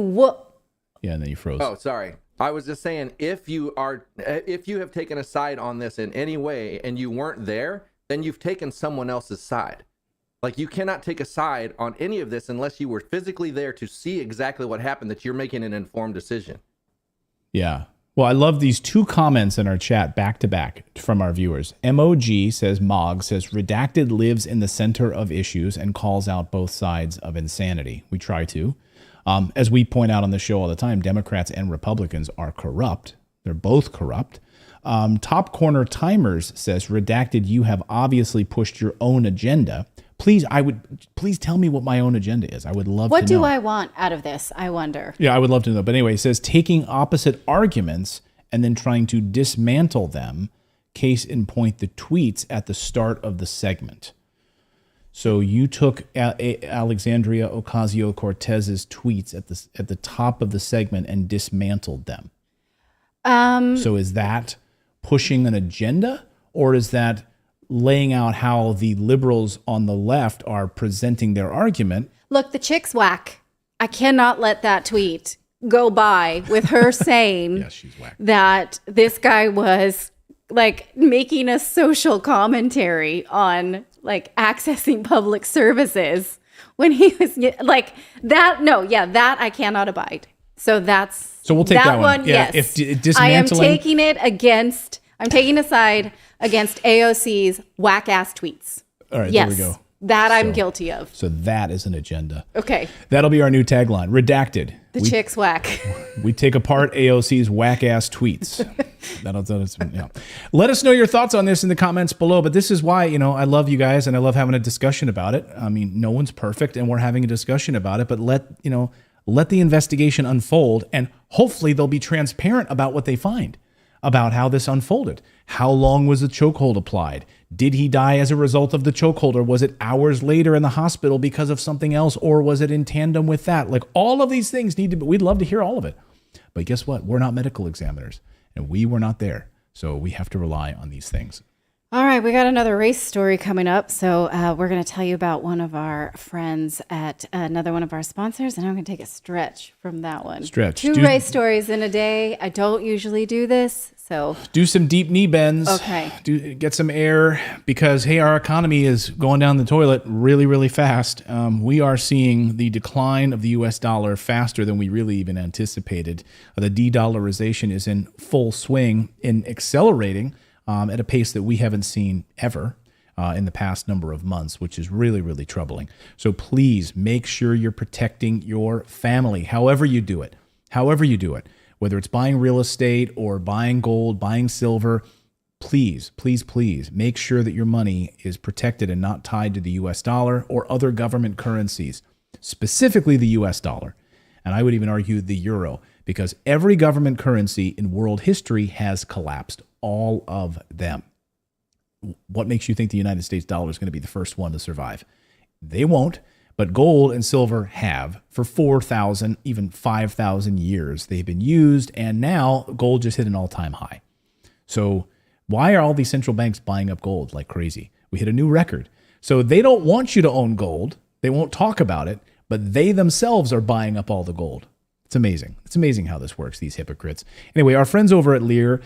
Yeah, and then you froze. Oh, sorry. I was just saying, if you have taken a side on this in any way and you weren't there, then you've taken someone else's side. Like, you cannot take a side on any of this unless you were physically there to see exactly what happened, that you're making an informed decision. Yeah. Well, I love these two comments in our chat back to back from our viewers. MOG says, Redacted lives in the center of issues and calls out both sides of insanity. We try to. As we point out on the show all the time, Democrats and Republicans are corrupt. They're both corrupt. Top Corner Timers says, Redacted, you have obviously pushed your own agenda. Please tell me what my own agenda is. I would love to know. What do I want out of this? I wonder. Yeah, I would love to know. But anyway, it says taking opposite arguments and then trying to dismantle them. Case in point, the tweets at the start of the segment. So you took Alexandria Ocasio-Cortez's tweets at the top of the segment and dismantled them. So is that pushing an agenda, or is that laying out how the liberals on the left are presenting their argument? Look, the chick's whack. I cannot let that tweet go by with her saying yeah, she's whack. That this guy was like making a social commentary on like accessing public services when he was like that. No, yeah, that I cannot abide. So we'll take that one. Yeah, yes. if dismantling, I am taking it against. I'm taking a side against AOC's whack ass tweets. All right, yes, there we go. That I'm guilty of. So that is an agenda. Okay. That'll be our new tagline. Redacted. The chick's whack. We take apart AOC's whack-ass tweets. Yeah. Let us know your thoughts on this in the comments below. But this is why, I love you guys and I love having a discussion about it. I mean, no one's perfect and we're having a discussion about it. But let the investigation unfold and hopefully they'll be transparent about what they find, about how this unfolded. How long was the chokehold applied? Did he die as a result of the chokehold, or was it hours later in the hospital because of something else, or was it in tandem with that? Like, all of these things we'd love to hear all of it. But guess what? We're not medical examiners, and we were not there. So we have to rely on these things. All right, we got another race story coming up. So we're going to tell you about one of our friends at another one of our sponsors, and I'm going to take a stretch from that one. Two race stories in a day. I don't usually do this, so do some deep knee bends. Okay. Get some air because, hey, our economy is going down the toilet really, really fast. We are seeing the decline of the U.S. dollar faster than we really even anticipated. The de-dollarization is in full swing and accelerating at a pace that we haven't seen ever in the past number of months, which is really, really troubling. So please make sure you're protecting your family, however you do it, whether it's buying real estate or buying gold, buying silver. Please, please, please make sure that your money is protected and not tied to the U.S. dollar or other government currencies, specifically the U.S. dollar. And I would even argue the euro, because every government currency in world history has collapsed. All of them. What makes you think the United States dollar is going to be the first one to survive? They won't, but gold and silver have for 4,000, even 5,000 years. They've been used, and now gold just hit an all-time high. So why are all these central banks buying up gold like crazy? We hit a new record. So they don't want you to own gold. They won't talk about it, but they themselves are buying up all the gold. It's amazing. It's amazing how this works, these hypocrites. Anyway, our friends over at Lear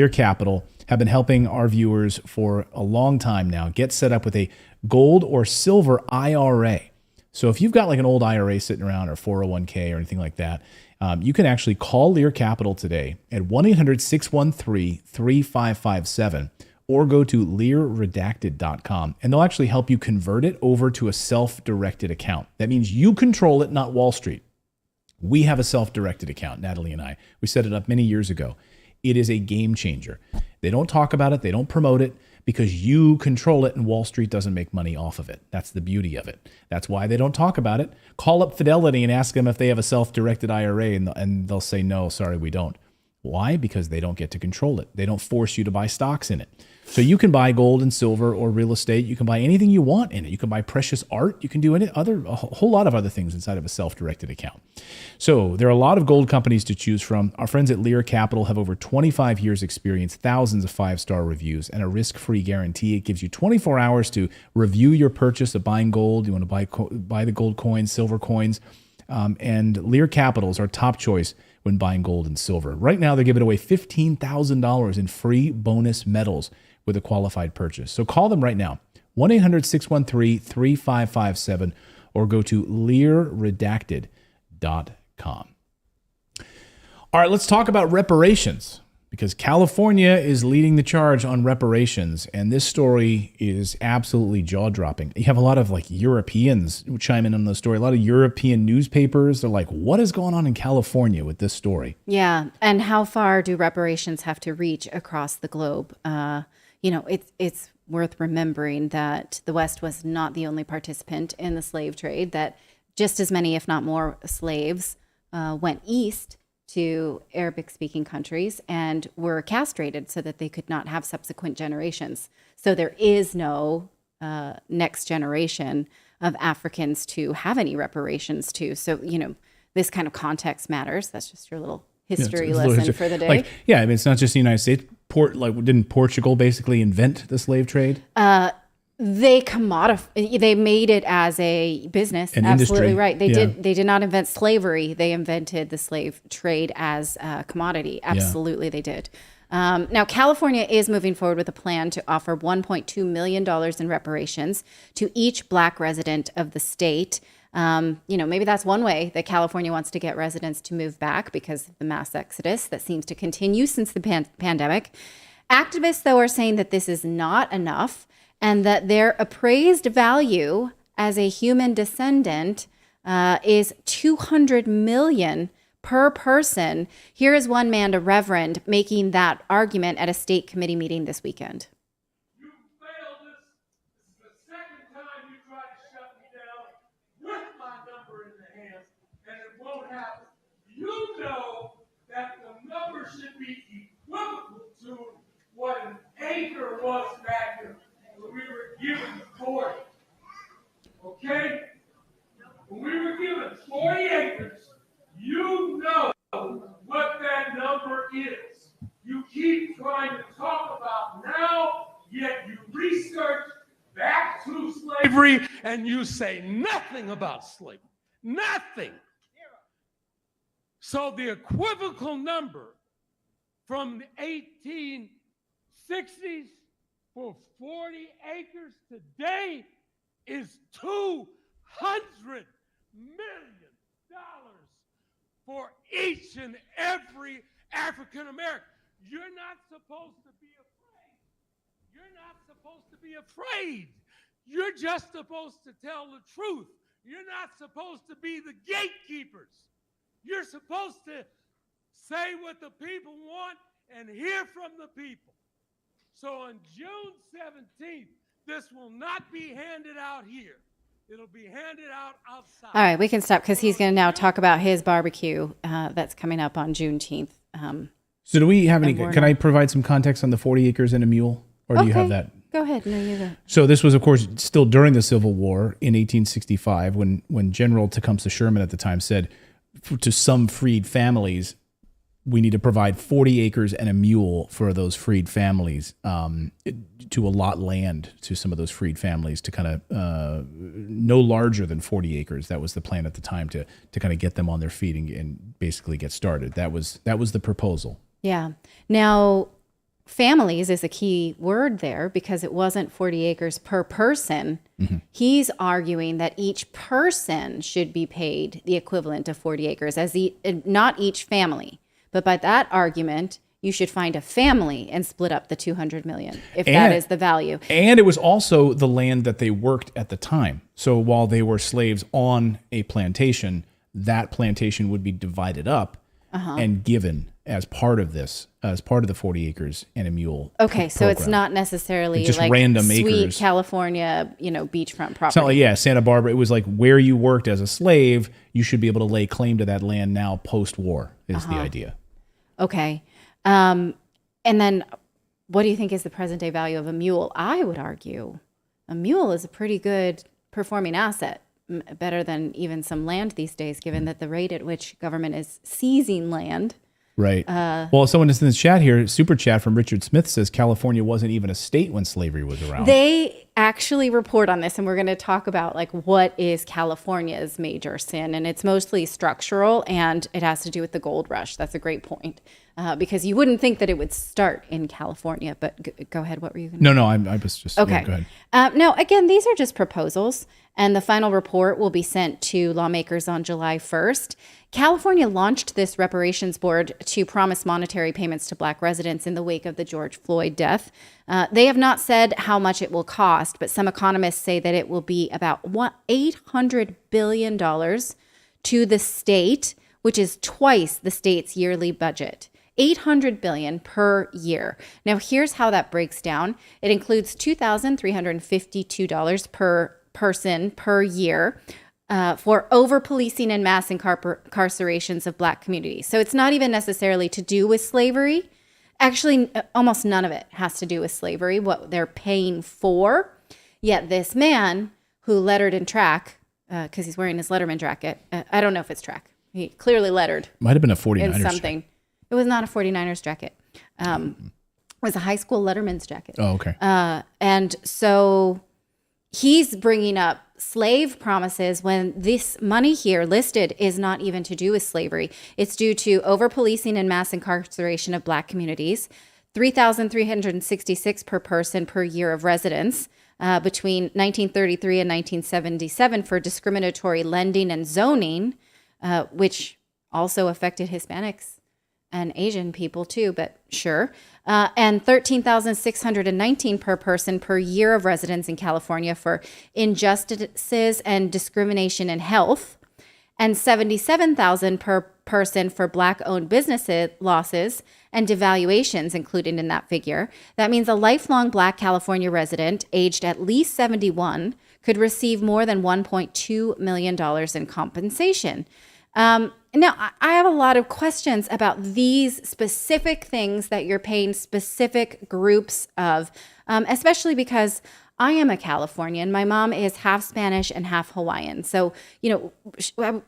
Capital, have been helping our viewers for a long time now get set up with a gold or silver IRA. So if you've got like an old IRA sitting around or 401k or anything like that, you can actually call Lear Capital today at 1-800-613-3557 or go to learredacted.com, and they'll actually help you convert it over to a self-directed account. That means you control it, not Wall Street. We have a self-directed account, Natalie and I. We set it up many years ago. It is a game changer. They don't talk about it. They don't promote it because you control it and Wall Street doesn't make money off of it. That's the beauty of it. That's why they don't talk about it. Call up Fidelity and ask them if they have a self-directed IRA and they'll say, no, sorry, we don't. Why? Because they don't get to control it. They don't force you to buy stocks in it. So you can buy gold and silver or real estate. You can buy anything you want in it. You can buy precious art. You can do a whole lot of other things inside of a self-directed account. So there are a lot of gold companies to choose from. Our friends at Lear Capital have over 25 years experience, thousands of 5-star reviews, and a risk-free guarantee. It gives you 24 hours to review your purchase of buying gold. You want to buy the gold coins, silver coins, and Lear Capital is our top choice when buying gold and silver. Right now, they're giving away $15,000 in free bonus metals with a qualified purchase. So call them right now, 1-800-613-3557, or go to learredacted.com. All right, let's talk about reparations, because California is leading the charge on reparations, and this story is absolutely jaw-dropping. You have a lot of like Europeans chime in on the story. A lot of European newspapers, they're like, what is going on in California with this story? Yeah, and how far do reparations have to reach across the globe? It's worth remembering that the West was not the only participant in the slave trade, that just as many, if not more, slaves went east to Arabic-speaking countries and were castrated so that they could not have subsequent generations. So there is no next generation of Africans to have any reparations to. So, this kind of context matters. That's just your little history lesson for the day. It's not just the United States. Didn't Portugal basically invent the slave trade? They they made it as a business. An Absolutely industry. right. They did not invent slavery. They invented the slave trade as a commodity. Absolutely, they did. Now, California is moving forward with a plan to offer $1.2 million in reparations to each Black resident of the state. Maybe that's one way that California wants to get residents to move back because of the mass exodus that seems to continue since the pandemic. Activists, though, are saying that this is not enough, and that their appraised value as a human descendant is $200 million per person. Here is one man, a reverend, making that argument at a state committee meeting this weekend. You failed us. This is the second time you tried to shut me down with my number in the hand, and it won't happen. You know that the number should be equivalent to what an acre was back then. We were given 40. Okay? When we were given 40 acres, you know what that number is. You keep trying to talk about now, yet you research back to slavery and you say nothing about slavery. Nothing. So the equivocal number from the 1860s for 40 acres today is $200 million for each and every African American. You're not supposed to be afraid. You're not supposed to be afraid. You're just supposed to tell the truth. You're not supposed to be the gatekeepers. You're supposed to say what the people want and hear from the people. So on June 17th, this will not be handed out here. It'll be handed out outside. All right, we can stop because he's going to now talk about his barbecue that's coming up on Juneteenth. So do we have any, can I provide some context on the 40 acres and a mule? Or do you have that? Go ahead. No, you go. So this was, of course, still during the Civil War in 1865 when General Tecumseh Sherman at the time said to some freed families, we need to provide 40 acres and a mule for those freed families, to allot land to some of those freed families to kind of no larger than 40 acres. That was the plan at the time to kind of get them on their feet and basically get started. That was the proposal. Yeah. Now, families is a key word there because it wasn't 40 acres per person. Mm-hmm. He's arguing that each person should be paid the equivalent of 40 acres, not each family. But by that argument, you should find a family and split up the $200 million, if that is the value. And it was also the land that they worked at the time. So while they were slaves on a plantation, that plantation would be divided up and given as part of this, as part of the 40 acres and a mule. Okay, so it's not necessarily just like random sweet acres. California, beachfront property. It's not like, Santa Barbara. It was like where you worked as a slave, you should be able to lay claim to that land now post-war is the idea. Okay. And then what do you think is the present day value of a mule? I would argue a mule is a pretty good performing asset, better than even some land these days, given that the rate at which government is seizing land. Right. Well, someone is in the chat here, super chat from Richard Smith says California wasn't even a state when slavery was around. They actually report on this, and we're going to talk about like what is California's major sin, and it's mostly structural, and it has to do with the gold rush. That's a great point, because you wouldn't think that it would start in California. But go ahead. What were you going to No, I was just okay. Yeah, go ahead. Now, again, these are just proposals, and the final report will be sent to lawmakers on July 1st. California launched this reparations board to promise monetary payments to Black residents in the wake of the George Floyd death. They have not said how much it will cost, but some economists say that it will be about $800 billion to the state, which is twice the state's yearly budget. $800 billion per year. Now, here's how that breaks down. It includes $2,352 per person per year for over-policing and mass incarcerations of Black communities. So it's not even necessarily to do with slavery. Actually, almost none of it has to do with slavery, what they're paying for. Yet this man who lettered in track, because he's wearing his Letterman jacket, I don't know if it's track. He clearly lettered. Might have been a 49ers in something. jacket. It was not a 49ers jacket. It was a high school Letterman's jacket. Oh, okay. And so he's bringing up slave promises when this money here listed is not even to do with slavery. It's due to over-policing and mass incarceration of Black communities, $3,366 per person per year of residence between 1933 and 1977 for discriminatory lending and zoning, which also affected Hispanics and Asian people too, but sure. And $13,619 per person per year of residence in California for injustices and discrimination in health, and $77,000 per person for Black-owned business losses and devaluations included in that figure. That means a lifelong Black California resident aged at least 71 could receive more than $1.2 million in compensation. Now, I have a lot of questions about these specific things that you're paying specific groups of, especially because I am a Californian. My mom is half Spanish and half Hawaiian. So,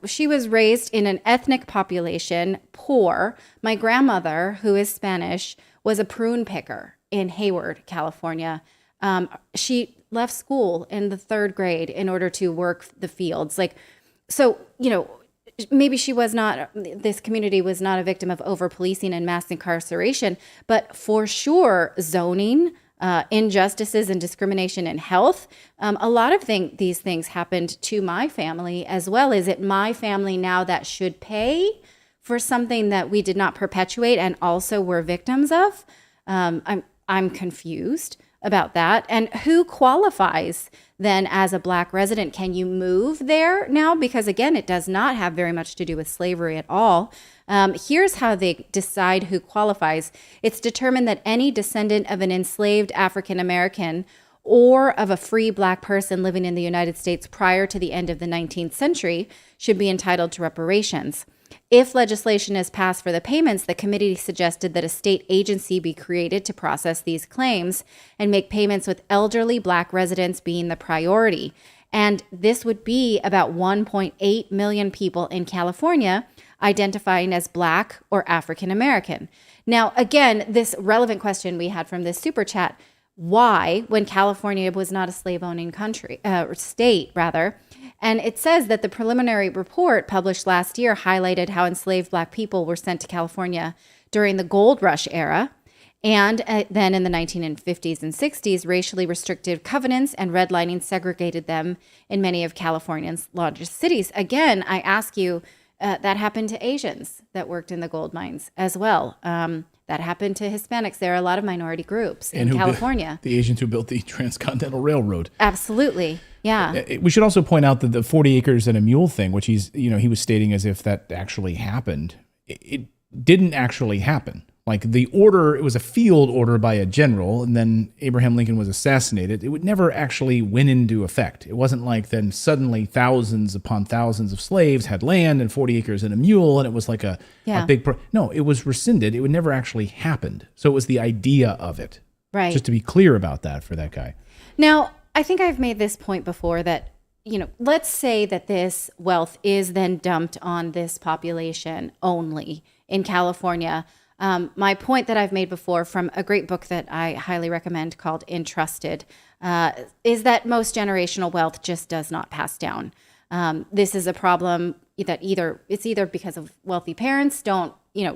she was raised in an ethnic population, poor. My grandmother, who is Spanish, was a prune picker in Hayward, California. She left school in the 3rd grade in order to work the fields. Maybe this community was not a victim of over-policing and mass incarceration, but for sure, zoning, injustices and discrimination in health. A lot of these things happened to my family as well. Is it my family now that should pay for something that we did not perpetuate and also were victims of? I'm confused about that. And who qualifies then as a Black resident? Can you move there now? Because again, it does not have very much to do with slavery at all. Here's how they decide who qualifies. It's determined that any descendant of an enslaved African American or of a free Black person living in the United States prior to the end of the 19th century should be entitled to reparations. If legislation is passed for the payments, the committee suggested that a state agency be created to process these claims and make payments with elderly Black residents being the priority. And this would be about 1.8 million people in California identifying as Black or African American. Now, again, this relevant question we had from this super chat, why, when California was not a slave-owning state, and it says that the preliminary report published last year highlighted how enslaved Black people were sent to California during the gold rush era. And then in the 1950s and 60s, racially restrictive covenants and redlining segregated them in many of California's largest cities. Again, I ask you, that happened to Asians that worked in the gold mines as well. That happened to Hispanics. There are a lot of minority groups in California. The Asians who built the Transcontinental Railroad. Absolutely. Yeah. We should also point out that the 40 acres and a mule thing, which he was stating as if that actually happened, it didn't actually happen. Like the order, it was a field order by a general, and then Abraham Lincoln was assassinated. It would never actually went into effect. It wasn't like then suddenly thousands upon thousands of slaves had land and 40 acres and a mule, and it was like a big... No, it was rescinded. It would never actually happened. So it was the idea of it. Right. Just to be clear about that for that guy. Now, I think I've made this point before that, let's say that this wealth is then dumped on this population only in California. My point that I've made before from a great book that I highly recommend called Entrusted is that most generational wealth just does not pass down. This is a problem that it's either because of wealthy parents don't,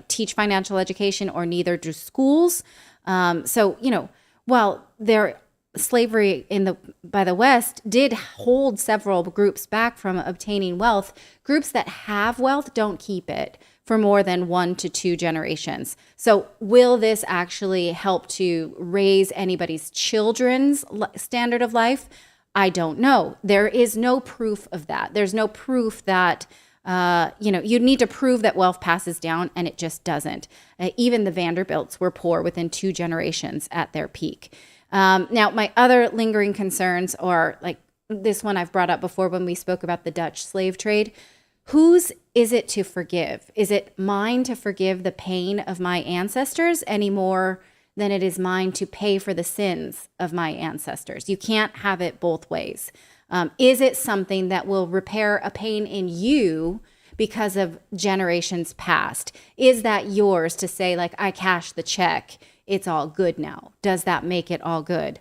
teach financial education, or neither do schools. While slavery by the West did hold several groups back from obtaining wealth, groups that have wealth don't keep it for more than 1 to 2 generations. So will this actually help to raise anybody's children's standard of life? I don't know. There is no proof of that. There's no proof that, you need to prove that wealth passes down, and it just doesn't. Even the Vanderbilts were poor within 2 generations at their peak. Now, my other lingering concerns are like this one I've brought up before when we spoke about the Dutch slave trade. Whose is it to forgive? Is it mine to forgive the pain of my ancestors any more than it is mine to pay for the sins of my ancestors? You can't have it both ways. Is it something that will repair a pain in you because of generations past? Is that yours to say, like, I cashed the check, it's all good now? Does that make it all good?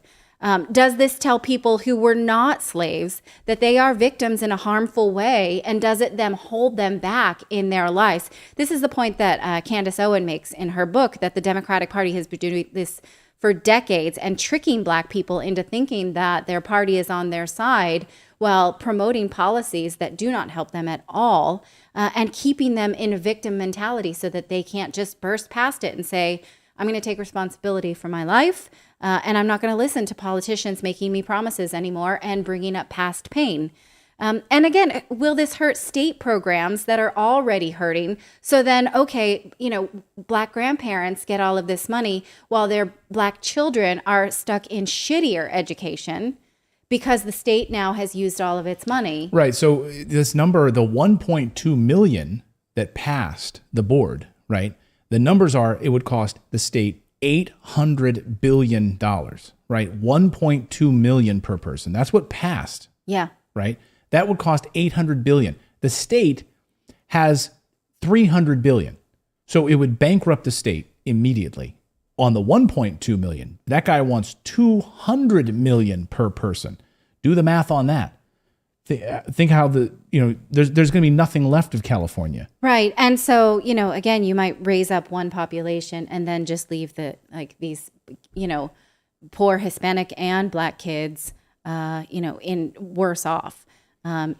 Does this tell people who were not slaves that they are victims in a harmful way, and does it hold them back in their lives? This is the point that Candace Owen makes in her book, that the Democratic Party has been doing this for decades and tricking Black people into thinking that their party is on their side while promoting policies that do not help them at all, and keeping them in a victim mentality so that they can't just burst past it and say, I'm going to take responsibility for my life, and I'm not going to listen to politicians making me promises anymore and bringing up past pain. And again, will this hurt state programs that are already hurting? So then, okay, Black grandparents get all of this money while their Black children are stuck in shittier education because the state now has used all of its money. Right. So this number, the 1.2 million that passed the board, right? The numbers are, it would cost the state $800 billion, right? 1.2 million per person. That's what passed. Yeah. Right? That would cost $800 billion. The state has $300 billion. So it would bankrupt the state immediately on the 1.2 million. That guy wants $200 million per person. Do the math on that. Think how there's going to be nothing left of California. Right. And so, again, you might raise up one population and then just leave these, poor Hispanic and Black kids, in worse off.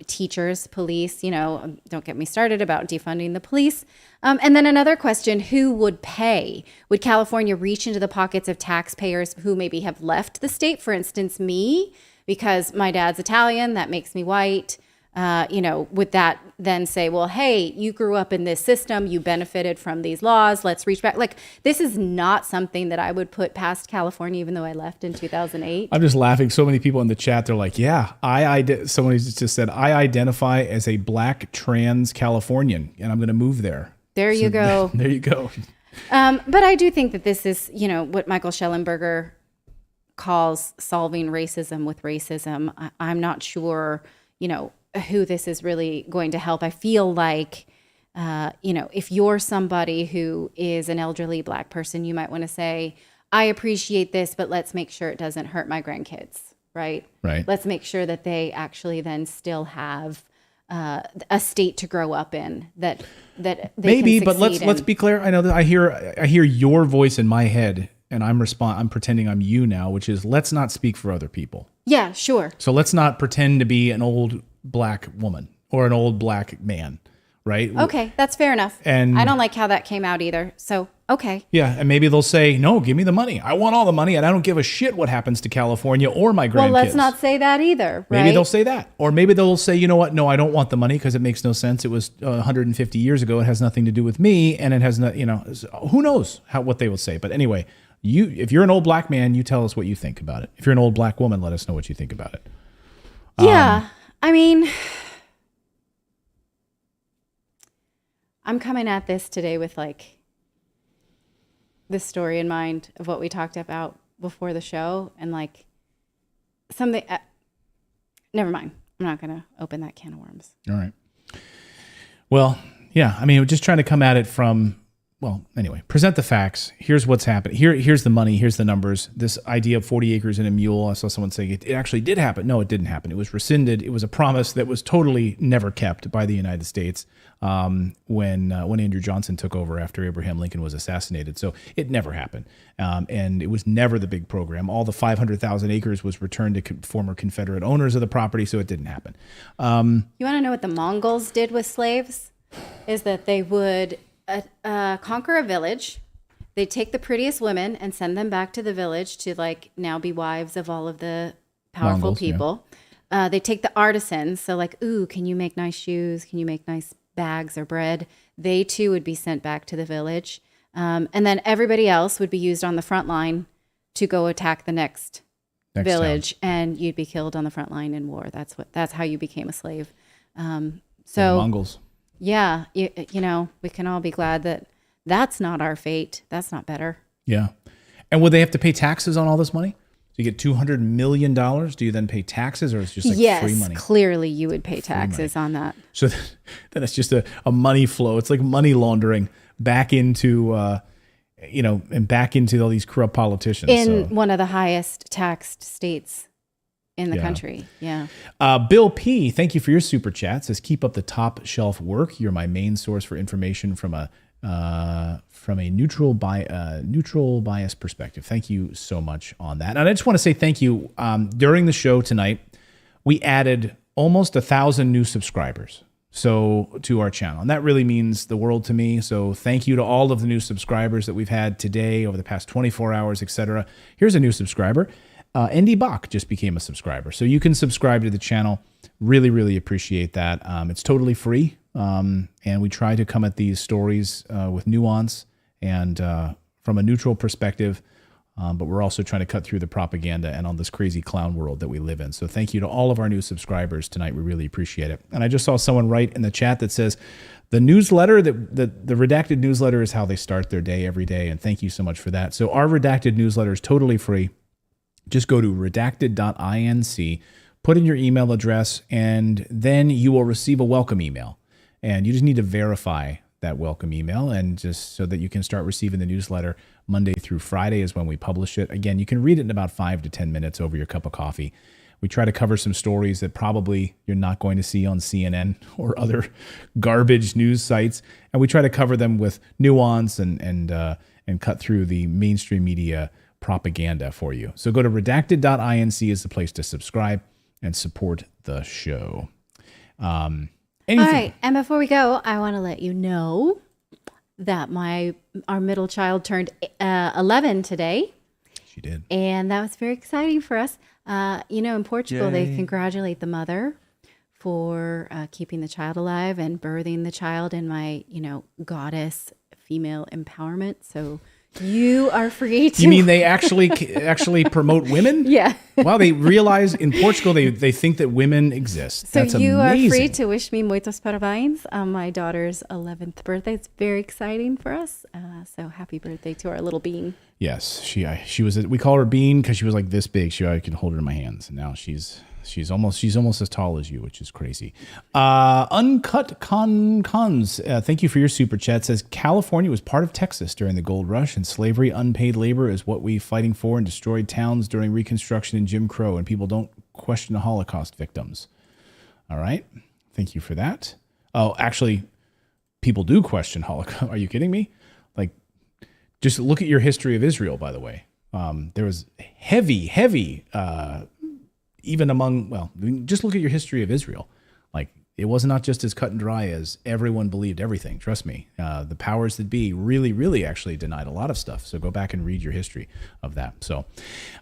Teachers, police, don't get me started about defunding the police. And then another question, who would pay? Would California reach into the pockets of taxpayers who maybe have left the state? For instance, me, because my dad's Italian, that makes me white. Would that then say, well, hey, you grew up in this system, you benefited from these laws, let's reach back. Like, this is not something that I would put past California, even though I left in 2008. I'm just laughing. So many people in the chat, they're like, yeah, somebody just said, I identify as a Black trans Californian, and I'm going to move there. There you go. There you go. But I do think that this is, what Michael Schellenberger calls solving racism with racism. I'm not sure, who this is really going to help. I feel like, if you're somebody who is an elderly Black person, you might want to say, I appreciate this, but let's make sure it doesn't hurt my grandkids, right? Right. Let's make sure that they actually then still have a state to grow up in that they maybe, can but succeed let's be clear. I know that I hear your voice in my head, and I'm pretending I'm you now, which is, let's not speak for other people. Yeah, sure. So let's not pretend to be an old Black woman or an old Black man, right? Okay, that's fair enough. And I don't like how that came out either. So, okay. Yeah, and maybe they'll say, no, give me the money. I want all the money, and I don't give a shit what happens to California or my grandkids. Well, let's not say that either, right? Maybe they'll say that. Or maybe they'll say, you know what? No, I don't want the money because it makes no sense. It was 150 years ago. It has nothing to do with me, and it has not, who knows what they will say. But anyway, if you're an old Black man, you tell us what you think about it. If you're an old Black woman, let us know what you think about it. Yeah. I mean, I'm coming at this today with this story in mind of what we talked about before the show, and something. Never mind. I'm not going to open that can of worms. All right. Well, yeah. I mean, we're just trying to come at it from well, anyway, present the facts. Here's what's happening. Here's the money. Here's the numbers. This idea of 40 acres and a mule, I saw someone saying it actually did happen. No, it didn't happen. It was rescinded. It was a promise that was totally never kept by the United States when Andrew Johnson took over after Abraham Lincoln was assassinated. So it never happened. And it was never the big program. All the 500,000 acres was returned to former Confederate owners of the property, so it didn't happen. You want to know what the Mongols did with slaves? Is that they would conquer a village. They'd take the prettiest women and send them back to the village to like now be wives of all of the powerful Mongols, people. Yeah. They take the artisans. So like, ooh, can you make nice shoes? Can you make nice bags or bread? They too would be sent back to the village. And then everybody else would be used on the front line to go attack the next village, and you'd be killed on the front line in war. That's how you became a slave. So Mongols. Yeah, you know, we can all be glad that that's not our fate. That's not better. Yeah. And would they have to pay taxes on all this money? So you get $200 million. Do you then pay taxes, or it's just like free money? Yes, clearly you would pay taxes on that. So then it's just a money flow. It's like money laundering back into, and back into all these corrupt politicians. In one of the highest taxed states in the country. Yeah. Bill P, thank you for your super chat. Says, keep up the top shelf work. You're my main source for information from a neutral bias perspective. Thank you so much on that. And I just want to say thank you. During the show tonight, we added almost 1,000 new subscribers to our channel. And that really means the world to me. So thank you to all of the new subscribers that we've had today, over the past 24 hours, etc. Here's a new subscriber. Andy Bach just became a subscriber. So you can subscribe to the channel. Really, really appreciate that. It's totally free. And we try to come at these stories with nuance and from a neutral perspective. But we're also trying to cut through the propaganda and on this crazy clown world that we live in. So thank you to all of our new subscribers tonight. We really appreciate it. And I just saw someone write in the chat that says the newsletter, the Redacted newsletter is how they start their day every day. And thank you so much for that. So our Redacted newsletter is totally free. Just go to redacted.inc, put in your email address, and then you will receive a welcome email. And you just need to verify that welcome email, and just so that you can start receiving the newsletter Monday through Friday is when we publish it. Again, you can read it in about 5 to 10 minutes over your cup of coffee. We try to cover some stories that probably you're not going to see on CNN or other garbage news sites. And we try to cover them with nuance and cut through the mainstream media propaganda for you. So go to redacted.inc is the place to subscribe and support the show. All right. And before we go, I want to let you know that our middle child turned 11 today. She did. And that was very exciting for us. In Portugal, Yay. they congratulate the mother for keeping the child alive and birthing the child in my, goddess female empowerment. So you are free to. You mean they actually promote women? Yeah. Wow, they realize in Portugal they think that women exist. So That's you amazing. are free to wish me muitos parabéns on my daughter's 11th birthday. It's very exciting for us. So happy birthday to our little bean. Yes, she was. We call her Bean because she was like this big. I could hold her in my hands, and now she's almost as tall as you, which is crazy. Uncut Cons, thank you for your super chat. Says California was part of Texas during the gold rush, and slavery, unpaid labor is what we fighting for, and destroyed towns during Reconstruction and Jim Crow, and people don't question the Holocaust victims. All right, thank you for that. Oh, actually, people do question Holocaust. Are you kidding me? Like, just look at your history of Israel, by the way. There was heavy, even among, just look at your history of Israel. Like, it was not just as cut and dry as everyone believed everything. Trust me. The powers that be really, really actually denied a lot of stuff. So go back and read your history of that. So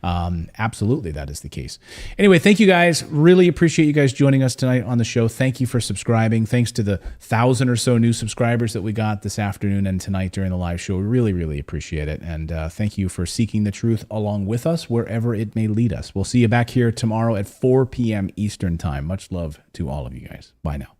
absolutely, that is the case. Anyway, thank you guys. Really appreciate you guys joining us tonight on the show. Thank you for subscribing. Thanks to the 1,000 or so new subscribers that we got this afternoon and tonight during the live show. We really, really appreciate it. And thank you for seeking the truth along with us wherever it may lead us. We'll see you back here tomorrow at 4 p.m. Eastern time. Much love to all of you guys. Bye now.